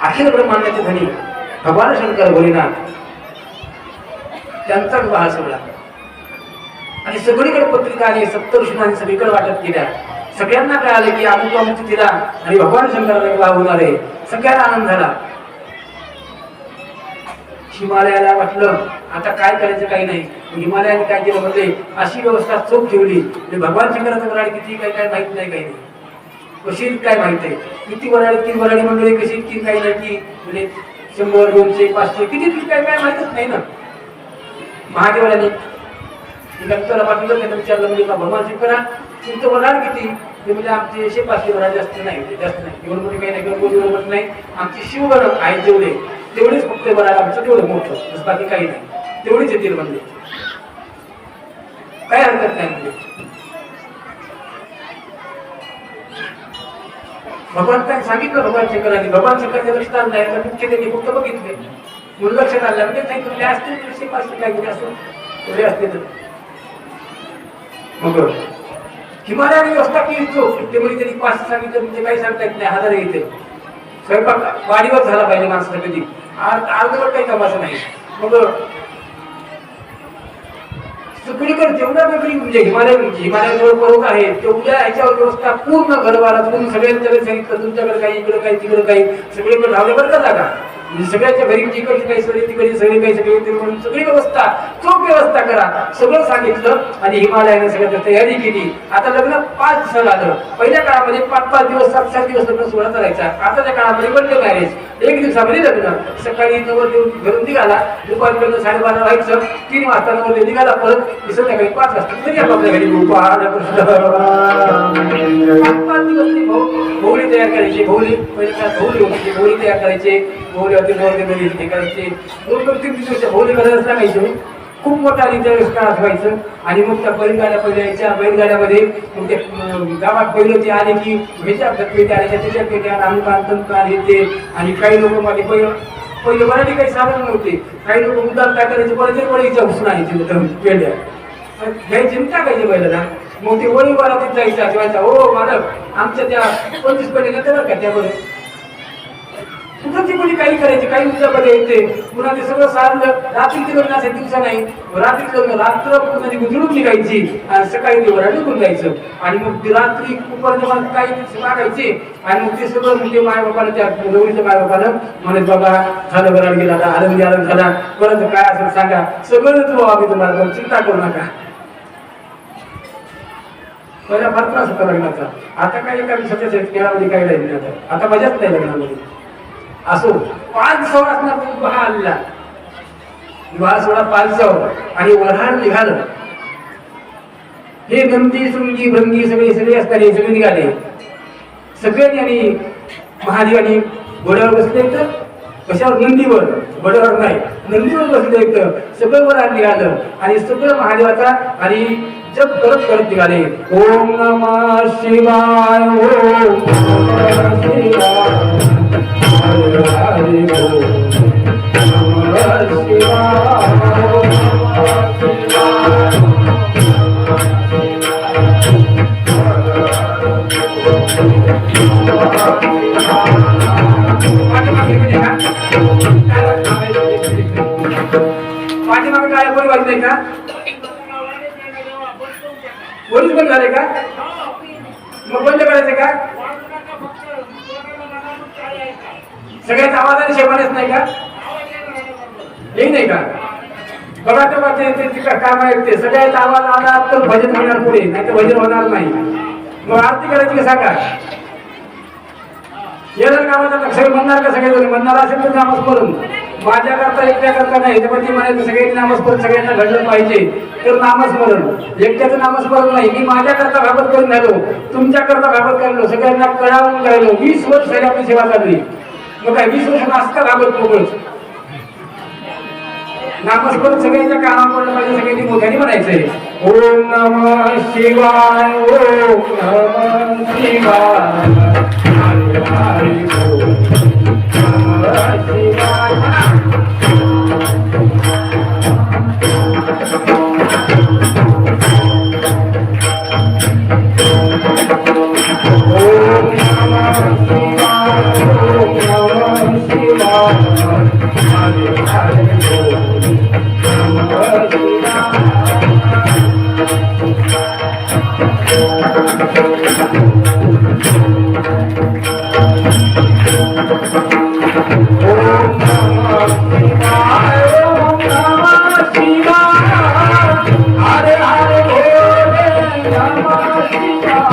अखिल ब्रह्मांडाचे धनी भगवान शंकर भोलेनाथ त्यांचा विवाह सोहळा आणि सगळीकडे पत्रिका आणि सप्तऋषींनी सगळीकडे वाटप केल्या. सगळ्यांना कळालं की अमुक अमुक तिला आणि भगवान शंकराला विवाह होणार आहे. सगळ्यांना आनंद झाला. हिमालयाला वाटलं आता काय करायचं काही नाही. हिमालयाने काय केलं म्हणजे अशी व्यवस्था चोख ठेवली म्हणजे भगवान शंकराचं वराडी किती काय काय माहित नाही काही नाही. कशी काय माहित आहे किती वराडी किती वराडी मंडळी कशी किती काही नाही की म्हणजे 100 200 500 किती काय काय माहितच नाही ना. महादेवाने गणपतीला पाठवलं. त्यांना विचारलं म्हणजे भगवान शंकरा तुमचं वराड किती. ते म्हणजे आमचे 100-500 वराड जास्त नाही. जास्त नाही एवढं मोठे काही नाही. एवढं नाही. आमची शिवगण आहेत जेवढे तेवढेच फक्त वराड आमचं तेवढं मोठं बस बाकी काही नाही. तेवढीच येतील म्हणजे काय हरकत नाही. म्हणजे भगवंतांनी सांगितलं भगवान शंकरांनी. भगवान शंकराच्या लक्षात नाही तर मुख्य त्यांनी फक्त बघितले म्हणून लक्षात आलं म्हणजे नाही तुमले असते 100-500 काही असं थोडे असते तर मग हिमालयाने व्यवस्था केली चोख. ते म्हणजे त्यांनी 500 सांगितलं म्हणजे काही सांगता येत नाही. 1000 येते. स्वयंपाक वाढीवर झाला पाहिजे माणसाला कधी अर्धवट काही कामाचं नाही. मग सगळीकडे जेवढा नगरी म्हणजे हिमालयाजवळ पर्वत आहे तेवढ्या ह्याच्यावर व्यवस्था पूर्ण घरबारा तुम्ही सगळ्यांच्याकडे सांगितलं. तुमच्याकडे काही इकडे काही तिकडे काही सगळीकडे लावल्या बरं का जागा म्हणजे सगळ्यांच्या घरी जिकडची काही सगळी तिकडची सगळी काही सगळी म्हणून सगळी व्यवस्था चोख व्यवस्था करा सगळं सांगितलं. आणि हिमालयाने सगळ्याची तयारी केली. आता लग्न 5 दिवसाला आलं. पहिल्या काळामध्ये 5-5 दिवस 7-7 दिवस लग्न सोहळा करायचा. आताच्या काळामध्ये वनडे मॅरेज 1 दिवसामध्ये लग्न. सकाळी नवरदेव घरून निघाला दुपारी लग्न 12:30 व्हायचं. 3 वाजता नवरदेव निघाला परत संध्याकाळी 5 वाजता तरी आपल्या घरी भोवली तयार करायची. भोवली पहिल्या भोवली होती. भोवली तयार करायचे. भोवली होते नवरदेव करायचे. 2-3 दिवस भोवली करायला सांगायचे. खूप मोठा काळात व्हायचं. आणि मग त्या बैलगाड्या पहिल्या यायच्या. बैलगाड्यामध्ये मग त्या गावात बैल ते आले की ह्याच्या पेट्या आल्या त्याच्या पेट्या अनुकांतन येते. आणि काही लोक मध्ये पहिले मराठी काही साधन नव्हते. काही लोक मुद्दाम काय करायचे बळीच्या घुसून आणायचे पेंड्या घ्यायची टाकायचे बैलाला. मग ते वळी वरातीत जायचा जेवायचा. हो मालक आमच्या त्या 25 पेट्या नंतर बरं का त्यामध्ये कोणी काही करायचे काही उद्यामध्ये यायचे. पुन्हा ते सगळं सारलं. रात्रीचे लग्न असेल दिवसा नाही. रात्रीचं लग्न रात्र पूर्ण गुजरून निघायची आणि सकाळी ते वराड निघून जायचं. आणि मग ती रात्री कुपरच्या काही मागायचे. आणि मग ते सगळं म्हणजे मायबापाला त्या गौरीच्या मायबापानं म्हणत बाबा झालं वराड गेला आनंदी आनंद झाला परत काय असेल सांगा सगळं तू आम्ही तुम्हाला पण चिंता करू नका. पहिला फार त्रास होता लग्नाचा. आता काही एका दिवसाच्या खेळामध्ये काही राहिली नाही. आता मजाच नाही लग्नामध्ये. असो 5 दिवसावर असणार विवाह आलेला. विवाह सोहळा 5 दिवसावर आणि वऱ्हाड निघालं. हे नंदी शृंगी भृंगी सगळे असताना सगळे निघाले. सगळ्यांनी आणि महादेवानी घोड्यावर बसले तर कशावर नंदीवर घोड्यावर नाही नंदीवर बसले तर सगळं वऱ्हाड निघालं. आणि सगळं महादेवाचा आणि जप करत करत निघाले. ओम नमः शिवाय ओम नमः शिवाय हरे हरे बोल नमः शिवाय ओम नमः शिवाय पाठीमागे काय कोणी वाजत नाही का. वरीच बंद झाले का मग बंद करायचं का. सगळ्याचा आवाजाने शेवानेच नाही का हे नाही का. बघा तेव्हा ते काम आहे ते सगळ्याचा आवाज आला तर भजन होणार पुढे, नाही तर भजन होणार नाही. मग आरती करायची का सांगा? येणार कामाचा सगळे म्हणणार का? सगळे म्हणणार असेल तर नामस्मरण. माझ्याकरता एकट्याकरता नाही, त्यामध्ये म्हणायचं सगळ्यांनी नामस्मरण सगळ्यांना घडलं पाहिजे तर नामस्मरण. एकट्याचं नामस्मरण नाही, मी माझ्याकरता भागवत करून राहिलो, तुमच्याकरता भागवत करलो, सगळ्यांना कळावून राहिलो. 20 वर्ष झाली आपली सेवा चालली. मग काय 20 वर्ष असता भागवत मोकळच नामस्मरण सगळ्यांच्या कानावर पडलं पाहिजे. सगळ्यांनी मोठ्याने म्हणायचंय ओम नमः शिवाय, ओम नमः शिवाय, हरे हरे बोल, नमः शिवाय. ओम नमः शिवाय, ओम नमः शिवाय, हरे हरे बोल, नमः शिवाय.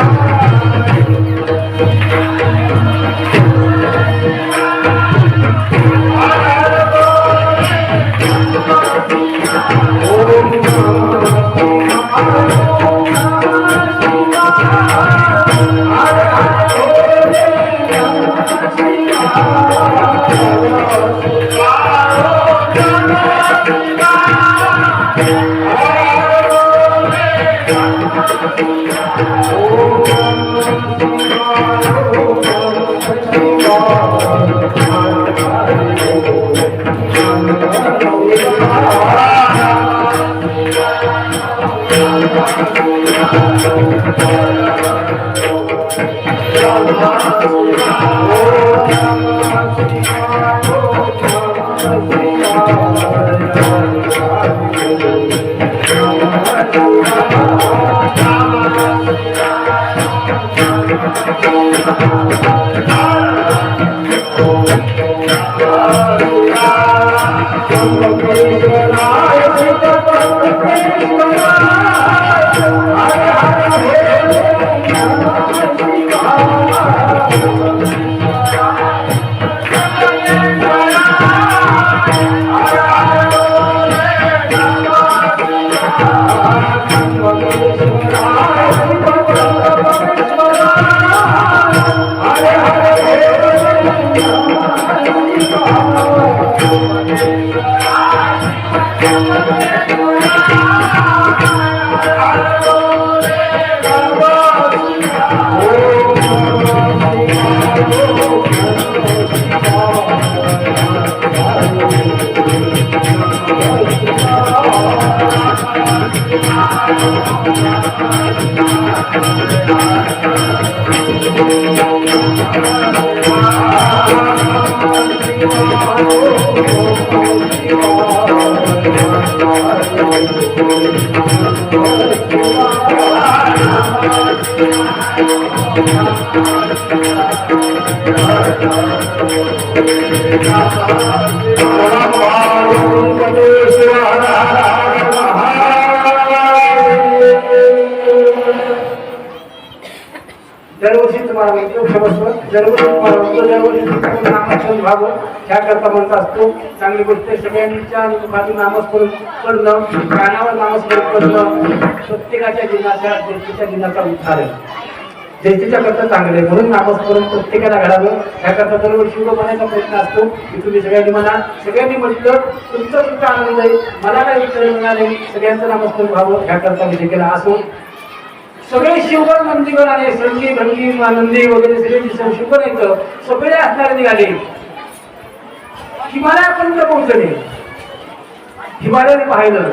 दरवर्षी तुम्हाला नामस्मरण व्हावं ह्याकरता म्हणत असतो. चांगली गोष्ट सगळ्यांच्या नामस्मरण करणं, कानावर नामस्मरण करणं प्रत्येकाच्या दिनाच्या जयंतीच्या दिनाचा उद्धार आहे. जयंतीच्या करता चांगलं आहे म्हणून नामस्मरण प्रत्येकाला घडावं ह्याकरता दरवर्षी म्हणायचा प्रयत्न असतो की तुम्ही सगळ्यांनी म्हणा. सगळ्यांनी म्हटलं तुमचा सुद्धा आनंद आहे, मला काही विचार मिळणार नाही, सगळ्यांचं नामस्मरण व्हावं ह्याकरता विषय केला असो. सगळे शिवगण नंदीगण आले, संगी भंगी नंदी वगैरे सगळे शिवगण येतं, सगळे असणारे निघाले. हिमालयापर्यंत पोहोचले, हिमालयाने पाहिलं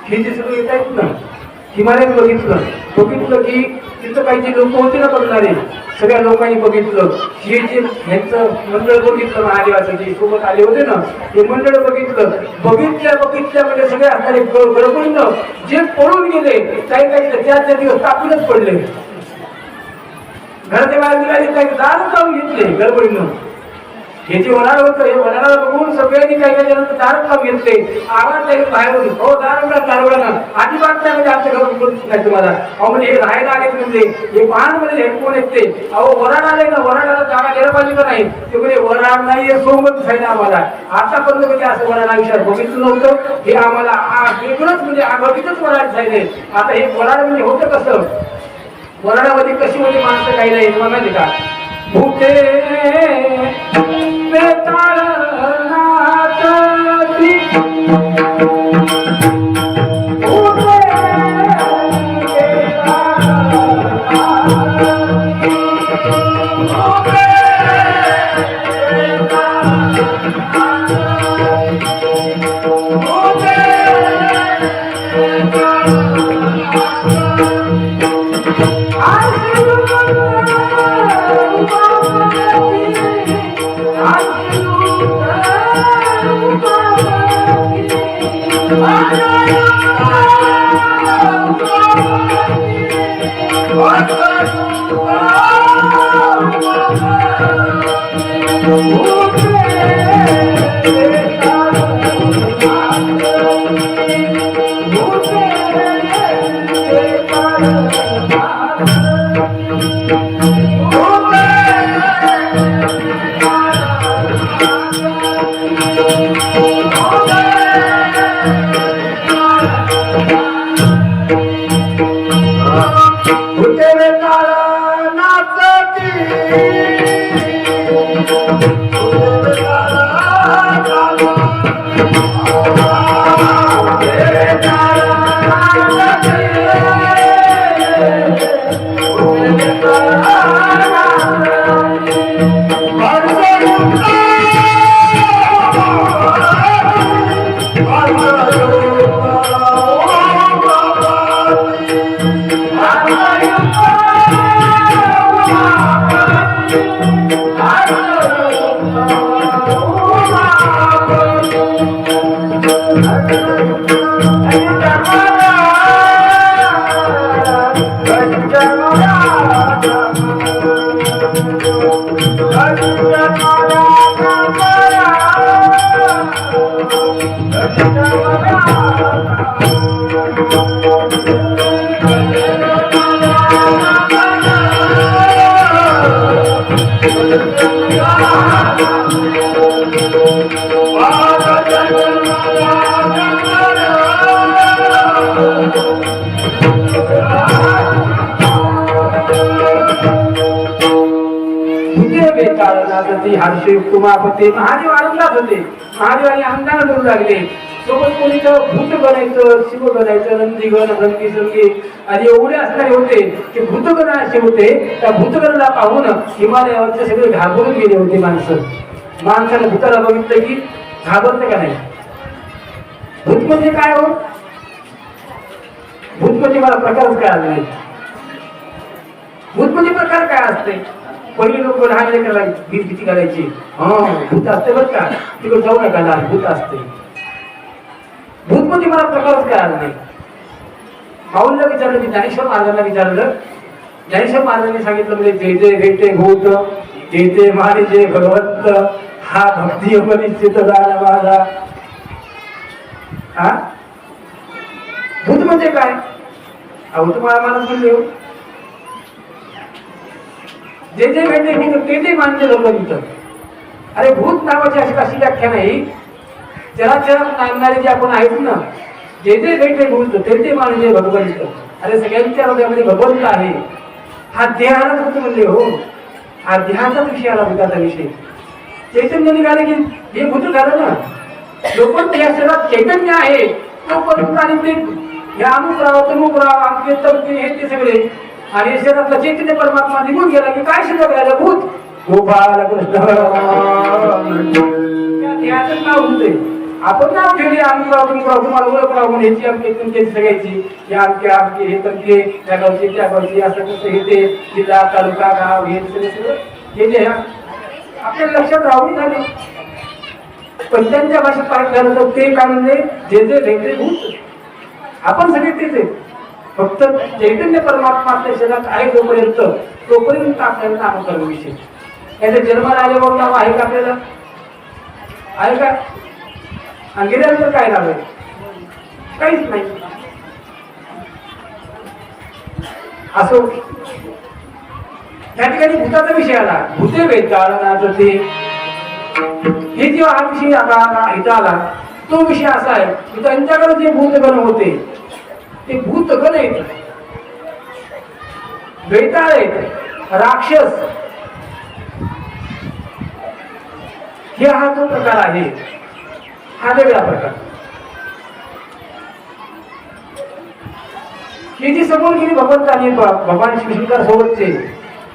हे जे सगळं येत आहेत ना, हिमालयात बघितलं की तिथं काही जे लोक होते ना बघणारे, सगळ्या लोकांनी बघितलं. हे जे ह्यांचं मंडळ बघितलं महादेवाचं जे सोबत आले होते ना, हे मंडळ बघितल्या म्हणजे सगळे असणारे गडबडीनं जे पळून गेले, काही त्याचे दिवस तापूनच पडले. घराच्या बाहेर निघाले, काही दारू जाऊन घेतले गडबडीनं. हे जे वडाळ होतं हे वडाळाला बघून सगळ्यांनी काही काही जणांचं दार काम घेतले आवाज द्यायला बाहेर होती हो दार उघडा अजिबात नाही म्हणजे आमच्या घर उघडून नाही तुम्हाला अहो म्हणजे हे राहायला आले म्हणजे हे पान मध्ये हेडफोन येते अहो वराड आले ना वराडाला जागा गेला पाहिजे का नाही ते म्हणजे वराड नाही सोबत दिसायला आम्हाला आतापर्यंत म्हणजे असं वराड आयुष्यात बघितलं नव्हतं हे आम्हाला वेगळंच म्हणजे आगीतच वराड दिसायले आता हे वराड म्हणजे होतं कसं वराडामध्ये कशी म्हणजे माणसं काही नाही तुम्हाला माहिती का भूते बेताळ नाचती भूते हर्षे कुमापते महादेव आनंदात होते महादेवाने आनंदाने बोलू लागले सोबत कोणी भूत बनायचं शिव बनायचं नंदीगण रंगी संगी आणि एवढे असणारे होते की भूतगण असे होते त्या भूतगणाला पाहून हिमालयावरचे सगळे घाबरून गेले होते माणसाने भूताला बघितलं की घाबरते का नाही भूत म्हणजे काय हो भूत म्हणजे मला प्रकारच काय आला नाही भूत म्हणजे प्रकार काय असते पहिले लोक लहान लेकराला भीती करायची भूत असते बरं का तिकडे जाऊ नका लहान भूत असते भूत म्हणजे मला प्रकारच काय आला नाही माऊलीला विचारलं मी ज्ञानेश्वर महाराजांना विचारलं ज्ञानेश्वर महाराजांनी सांगितलं म्हणजे जे जे भेटे भूत जे जे मारे जे भगवंत हा भक्ती उपनिश्चित झाला माझा हा भूत म्हणजे काय अहो तुम्हाला मला म्हणले जे जे भेटले भूत ते ते मानले लोक तिथं अरे भूत नावाची अशी कशी व्याख्या नाही चराचरात नांदणारे जे आपण आहेत ना जे जे भेटले भूत ते ते मानले भगवंत अरे सगळ्यांच्या हृदयामध्ये भगवंत आहे हा देहाला भूत म्हणले हो हा देहाचाच विषय आला भूताचा विषय चैतन्य निघाले की हे भूत झालं ना जोपर्यंत या शरीरात चैतन्य आहे तोपर्यंत आणि ते हे अमुक राव तमुक राव आमचे तमके हे ते सगळे आणि शरीरातला चैतन्य परमात्मा निघून गेला की काय शिल्लक राहिलं भूत गोपाल कृष्ण देहाचं नाव होते आपण नाव ठेवले अमुक राव तुम्हाला ओळख राव म्हणून ह्याची आमची तुमची सगळ्याची हे आमके आमके हे तमके त्या गावचे त्या गावची असं कसं हे ते जिल्हा तालुका गाव हे सगळं हे जे आपल्या लक्षात राहून झाले पण त्यांच्या भाषेत पाठ झालं तर ते काय म्हणजे जे जे भेटले भूत आपण सगळे तेच आहे फक्त चैतन्य परमात्मा आपल्या शरीरात आहे तोपर्यंत आपल्याला नामकरण विषय याच्या जन्माला आल्यावर नाव आहे का आपल्याला? आहे का? आणि गेल्यानंतर काय नाव आहे? काहीच नाही. असो त्या ठिकाणी भूताचा विषय आला. भूते वेताळनाथ ते हे जेव्हा हा विषय इथं आला तो विषय असा आहे की त्यांच्याकडे जे भूतगण होते ते भूतगण आहेत, वेताळ आहेत, राक्षस, हे हा जो प्रकार आहे हा वेगळा प्रकार. हे जी समोर गेली भगवंताने भगवान श्रीशंकर सोबतचे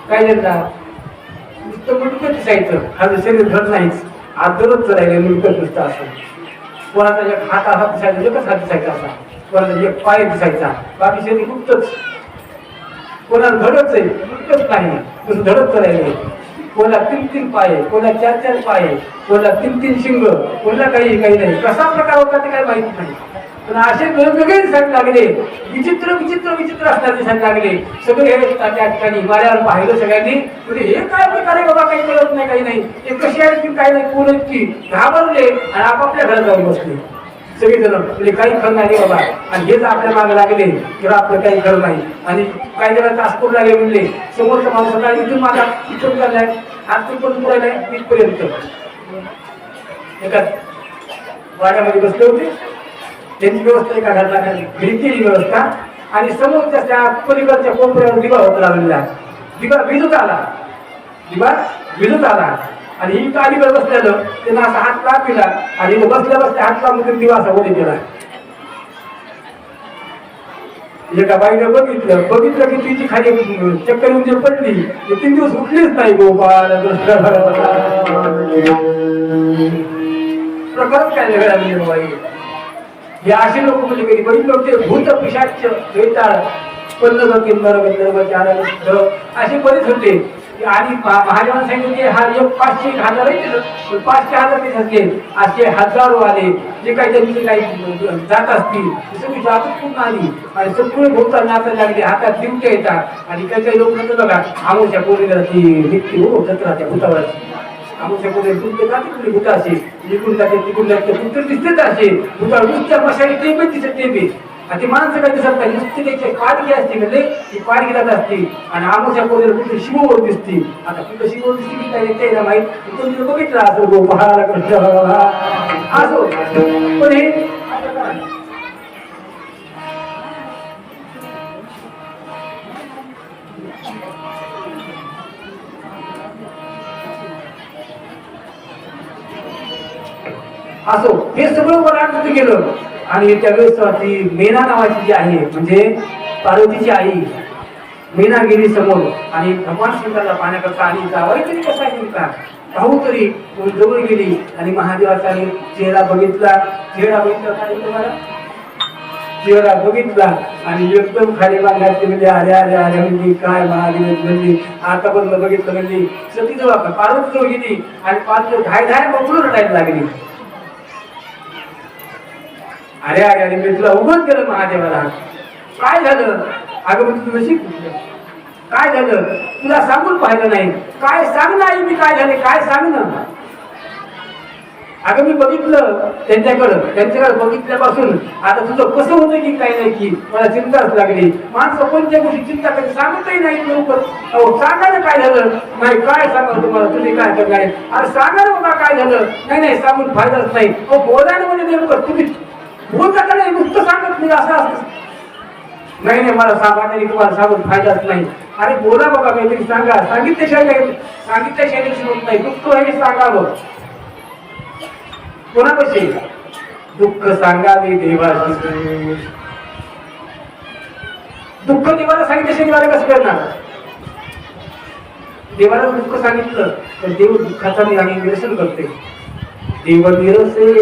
काय देतात नुसतं मुलकं दिसायचं, हा शरीर घर नाहीच, आज दररोज राहिले मुलकं नुसतं असं. कोणाचा एक हात असा दिसायचा, एकच हात दिसायचा असा, कोणाचा एक पाय दिसायचा, बाकी शरीर मुक्तच. कोणाला धडच आहे मुक्तच नाही, नुसतं धडच राहिले. कोणाला 3-3 पाय, कोणाला 4-4 पाय, कोणाला 3-3 शिंग, कोणाला काही नाही. कसा प्रकार होता ते काही माहिती नाही. पण असे वेगवेगळे दिसायला लागले, विचित्र विचित्र विचित्र असतात दिसायला लागले. सगळे हे त्या ठिकाणी वाड्यावर पाहिलं सगळ्यांनी, म्हणजे हे काय प्रकारे बाबा काही कळत नाही, काही नाही, ते कशी आहेत की काय नाही, कोण आहेत की घाबरले आणि आपापल्या घरात जाऊन बसले सगळेजण. म्हणजे काही खरं नाही बाबा, आणि हेच आपल्या मागे लागले तर आपलं काही खरं नाही. आणि काही जण तास करू लागले, म्हणले समोरचा माणूस सकाळी इथून माझा इथून चाललाय, आज तू पण पुरायलाय इथपर्यंत. एका वाड्यामध्ये बसले होते, त्यांची व्यवस्था एका घराला घरी केली व्यवस्था, आणि समोरच्या त्या पलीकडच्या कोपऱ्यावर दिवा होत लागलेला. दिवा विजत आला, दिवा विजत आला, आणि ही कालीकडे बसलेलं त्यांना असा हात का पिला, आणि बसल्या बसल्या हात लावून दिवा असा वर केला. एका बाईने बघितलं की तिची खाली चक्कर येऊन जे पडली, 3 दिवस उठलीच नाही. गोपाल प्रकारच काय वेगळा म्हणजे बाई. हे असे लोक म्हणजे कधी बघितले होते भूत पिशाच वेताळ पल्लव किंबर गंधर्व चारण असे बरेच होते. आणि महादेवांना सांगितले हा 500-1000 आहे, 500-1000 ते असतील, असे हजारो आले जे काही त्यांची काही जात असतील सगळी जातच पूर्ण आली, आणि सगळे भोवता नाचायला लागले, हातात दिवटे येतात. आणि काही काही लोक म्हणतात बघा आमोच्या पोरीला ती निघते हो जत्राच्या भूतावरची, आमच्या पुढे तुमचे जाते कुठे भूत असे निघून जाते, तिकून जाते, भूत दिसतेच असे भूतावर नुसत्या मशाली ते पण दिसत ते बी. आणि ते माणसं काही दिसत नाही, नुसते त्याची पाडगी असते म्हणजे ती पाडगीलाच असते. आणि आमच्या पोरीला कुठे शिववर दिसते. आता कुठं शिववर दिसते की काय त्याला माहित, तुम्ही बघितलं असं गो महाराज असो. पण हे असो, हे सगळं वरात गेलं. आणि त्यावेळेस ती मेना नावाची जी आहे म्हणजे पार्वतीची आई मेना गेली समोर, आणि भगवान शंकराला पाण्याकरता आणि जावाई तरी कसा गेला भाऊ तरी जवळ गेली, आणि महादेवाचा चेहरा बघितला. चेहरा बघितला काय तुम्हाला, चेहरा बघितला आणि एकदम खाली मागण्याचे म्हणजे अरे अरे अरे म्हणजे काय महादेव म्हणजे आता पण बघितलं म्हणजे सती जवळ पार्वती जवळ गेली, आणि पार्वती धाय बघून रडायला लागली. अरे अरे अरे मी तुला उभं केलं महादेवाला, काय झालं अगं म्हणजे तुला शिकलं काय झालं, तुला सांगून पाहिलं नाही, काय सांग नाही मी काय झाले काय सांग ना. अगं मी बघितलं त्यांच्याकडे बघितल्यापासून आता तुझं कसं होतं की काय नाही की मला चिंताच लागली. माणसं कोणत्या गोष्टी चिंता कधी सांगतही नाही लवकर. सांगा ना काय झालं, नाही काय सांगा तुम्हाला तुम्ही काय करणार, अरे सांगा ना बाबा काय झालं, नाही सांगून फायदाच नाही. बोला ना म्हणजे नेमकं तुम्ही बोलता का नाही, नुसतं सांगत नाही असं असतं. नाही मला सांगायला तुम्हाला सांगून फायदाच नाही. अरे बोला बाबा काहीतरी सांगा, सांगितल्याशिवाय होत नाही. दुःख हे सांगावं कोणापाशी, दुःख सांगावे देवाशी. दुःख देवाला सांगितल्याशिवाय देवाला कसं करणार. देवाला दुःख सांगितलं तर देव दुःखाचा निरसन करते. देव निरसेल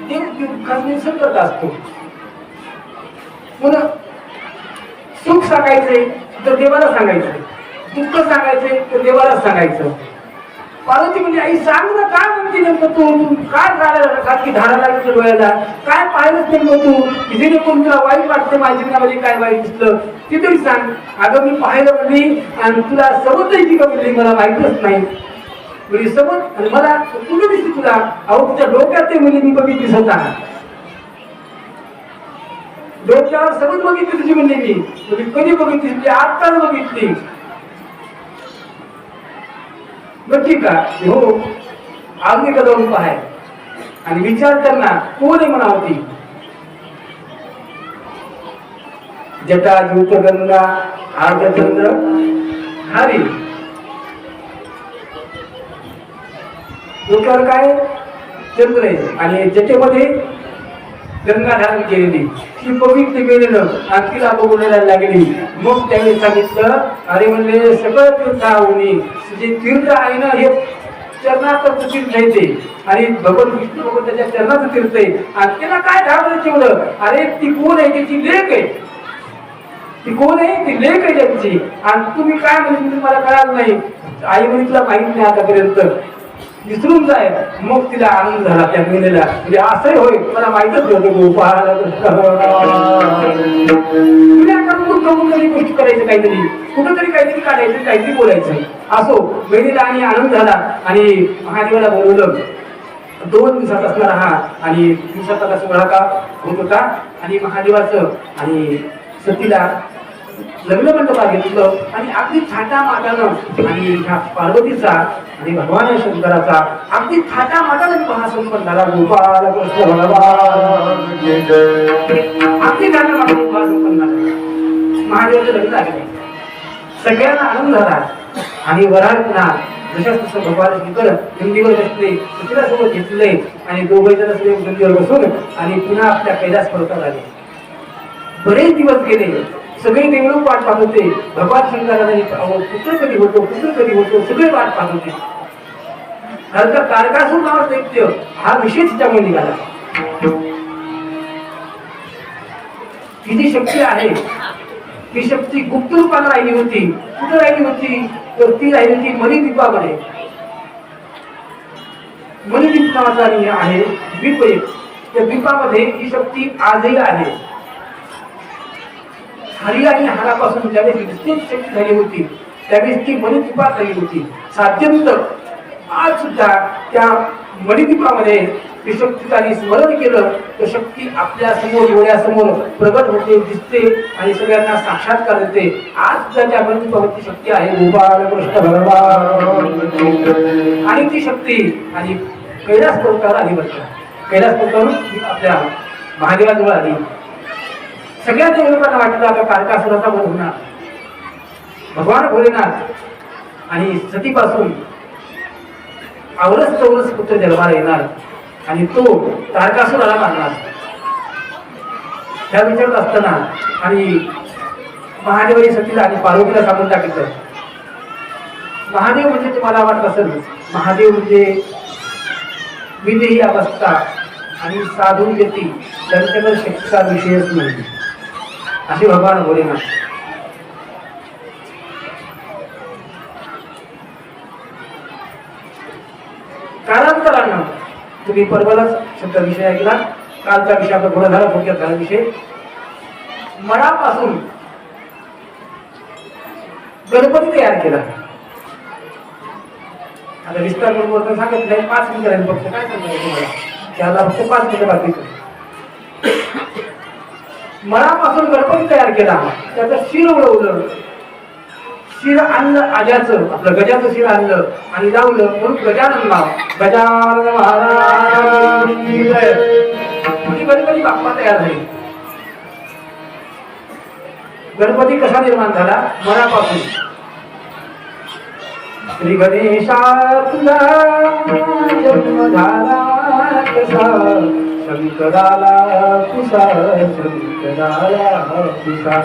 देव दुःखाचं निरसन करत असतो. पुन्हा सुख सांगायचंय तर देवाला सांगायचं, दुःख सांगायचंय तर देवाला सांगायचं. पार्वती म्हणजे आई सांग ना काय म्हणते नेमकं तू काय झालं खाती धारा लागली डोळ्याला काय पाहिलंच नेमकं तू तिथे कोण तुला वाईट वाटते माझ्या जीवनामध्ये काय वाईट दिसलं ते तरी सांग. अगं मी पाहिलं म्हणली आणि तुला समजली का म्हणली मला माहितच नाही म्हणजे समज आणि मला कुठं दिसते तुला अहो तुझ्या डोक्यात ते मुली मी बघितली स्वतः डोक्यावर समज बघितली तुझी म्हणली मी म्हणजे कधी बघितली म्हणजे आत्ताच बघितली नक्की का हो अगदी का जाऊन पाहाय आणि विचार करणार कोण आहे म्हणा होती जटा ज्योत गंगा आर्धचंद्र हरी डोक्यावर काय चंद्र आहे आणि जटेमध्ये गंगा धारण केलेली ती पवित्र गेलेलं आणि तिला बघून लागली मग त्याने सांगितलं अरे म्हणले सगळं तीर्थ होणे जे तीर्थ आहे ना हे चरणाचं तीर्थ आहे ते आणि भगवान विष्णू भगवान त्याच्या चरणाचं तीर्थ आहे आणि त्याला काय घाबरत ठेवलं अरे ती कोण आहे त्याची लेख आहे ती कोण आहे ती लेख आहे त्याची आणि तुम्ही काय म्हणजे मला कळालं नाही आई म्हणजे तुला माहित नाही आतापर्यंत विसरून जाय मग तिला आनंद झाला त्या महिलेला म्हणजे असंही होय मला माहितच नव्हतं गोपाळ गोष्ट करायचं काहीतरी कुठंतरी काहीतरी काढायचं काहीतरी बोलायचं असो महिलेला आणि आनंद झाला आणि महादेवाला बोलवलं 2 दिवसात असणारा हा आणि दिवसाचा सोहळा का होत होता आणि महादेवाचं आणि सतीला लग्न मंडपात घेतलं आणि अगदी थाटा माटानं आणि ह्या पार्वतीचा आणि भगवान शंकराचा अगदी थाटा माटानं महासंपन्न झाला गोपाल कृष्ण भगवान अगदी थाटा माटानं महासंपन्न झाला महादेवाचं लग्न झाले सगळ्यांना आनंद झाला आणि वराडना जशा तसं भगवान शंकर नंदीवर बसले सतीला घेतले आणि दोघे जण नंदीवर बसून आणि पुन्हा आपल्या कैलास पर्वताला आले. बरेच दिवस गेले सगळे देवळूक वाट पाहत होते भगवान शंकराला पुत्र कधी होतो सगळे वाट पाहत होते. तारकासूर नावाचा दैत्य हा विशेष त्यामुळे निघाला. ही जी शक्ती आहे ती शक्ती गुप्त रूपाला राहिली होती. कुठं राहिली होती तर ती राहिली होती मणिद्वीपामध्ये. मणिद्वीप नावाचा आहे द्वीप आहे त्या द्वीपामध्ये ही शक्ती आजही आहे. हरी आणि हारापासून ज्यावेळेस विस्तृत शक्ती झाली होती त्यावेळेस ती मणिद्वीपात राहिली होती. साध्यंतर आज सुद्धा त्या मणिद्वीपामध्ये ती शक्तीने स्मरण केलं तर शक्ती आपल्या समोर डोळ्यासमोर प्रगट होते दिसते आणि सगळ्यांना साक्षात्कार देते. आज सुद्धा त्या मणिद्वीपावरची शक्ती आहे गोपाल कृष्ण भगवान आणि ती शक्ती आणि कैलास पर्वतावर आली बरं. कैलास पर्वतावरून आपल्या महादेवाजवळ आली. सगळ्या देवलोकांना वाटलं आता तारकासुराचा वध होणार. भगवान भोलेनाथ आणि सतीपासून आवरस चौरस पुत्र जन्माला येणार आणि तो तारकासुराला मारणार. त्या विचारत असताना आणि महादेवाने सतीला आणि पार्वतीला सांगून टाकलं. महादेव म्हणजे तुम्हाला वाटत असेल महादेव म्हणजे विदेही अवस्था आणि साधू व्यक्ती त्यांच्याकडे शक्तीचा विषयच नाही असे भगवान भोलेनाथ. कालांतरानं तुम्ही परवालाच शब्द विषय ऐकला. कालचा विषय आपला थोडा झाला थोडक्यात झाला विषय. मळापासून गणपती तयार केला. आता विस्तार करून सांगत नाही 5 मिनिटं राहील फक्त. काय सांगायचं तुम्हाला त्याला फक्त 5 मिनिटं बाकी. मळापासून गणपती तयार केला. त्याचं शिर उडवलं. शिर आणलं आज्याचं आपलं गजाचं शिर आणलं आणि लावलं म्हणून गजानन नाव. गजानन महाराज गणपती बाप्पा तयार झाले. गणपती कसा निर्माण झाला मळापासून. श्री गणेशा तुला जन्म झाला कसा शंकराला तुसा शंकराला तुसा.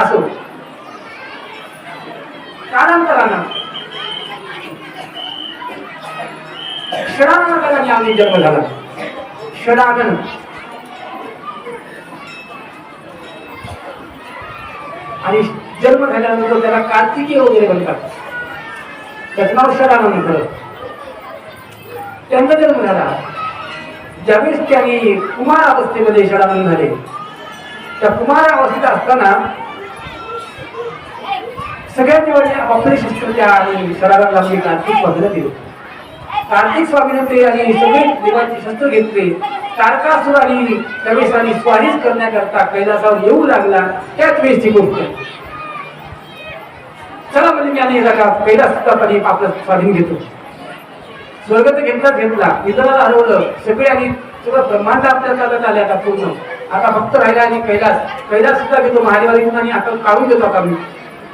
असो कालांतरानं षडाननाने आम्ही जन्म झाला. षडानन आणि जन्म झाल्यानंतर त्याला कार्तिकीय वगैरे म्हणतात. त्याचं नाव शरानंद. त्यांचा जन्म झाला ज्यावेळेस त्यांनी कुमार अवस्थेमध्ये शरानंद झाले. त्या कुमार अवस्थेत असताना सगळ्यात निवडले आपले शस्त्र त्या आणि शरानंद आपले कार्तिक स्वामीला दिले. कार्तिक स्वामीने ते आणि सगळे देवाचे शस्त्र घेतले. तारकासुर आणि त्यावेळेस आणि स्वारीच करण्याकरता कैलासावर येऊ लागला. त्याच वेळेसची गोष्ट. चला म्हणजे मी आणि कैलासाचा आणि आपलं स्वाधीन घेतो. स्वर्ग तर घेतला इंद्राला हरवलं सगळे आणि सगळं ब्रह्मांड आपल्या ताब्यात आले आता पूर्ण. आता फक्त राहिला आणि कैलास सुद्धा घेतो महादेवाला आणि आता काढून देतो आता मी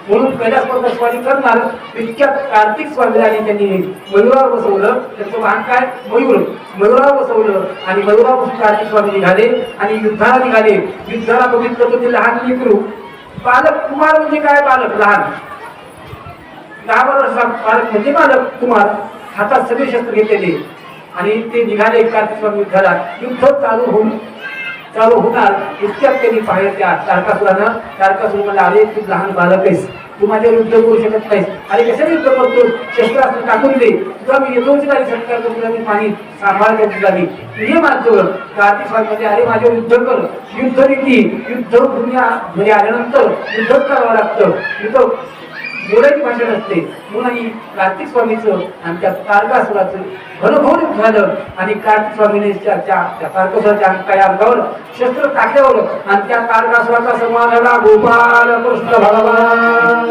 म्हणून कैलास पर्वत स्वारी करणार. इतक्यात कार्तिक स्वामीला आणि त्यांनी मयुरावर बसवलं. त्यांचं वाहन काय मयुरावर बसवलं आणि मयुरावर कार्तिक स्वामी निघाले आणि युद्धाला निघाले. युद्धाला बघितलं तर ते लहान लेकरू बालक कुमार म्हणजे काय बालक लहान 10 वर्षाचा बालक म्हणजे बालक कुमार हातात सगळे शस्त्र घेतलेले आणि ते निघाले कार्तिक स्वामी युद्धाला. युद्ध चालू होणार इतक्यात त्यांनी बाहेर त्या तारकासुर मला अरे तू लहान बालक आहेस तू माझ्यावर युद्ध करू शकत नाहीस. अरे कशाने युद्ध करतो शस्त्रास्त्र टाकून दे तुला मी येतोच नाही सत्कार करतो तुला मी पाणी सांभाळ करतो तुला मी ये माझ्यावर. कार्तिक स्वामी म्हणजे अरे माझ्यावर युद्ध कर. युद्धनीती युद्ध घरी आल्यानंतर युद्धच करावं लागतं. युद्ध बोलायची भाषा नसते म्हणून कार्तिक स्वामीचं आणि त्या तारकासुराचं घनघोर झालं आणि कार्तिक स्वामीने त्या तारकासुराच्या काही अंगावर शस्त्र टाकल्यावर आणि त्या तारकासुराचा संवाद झाला. गोपाल कृष्ण भगवान.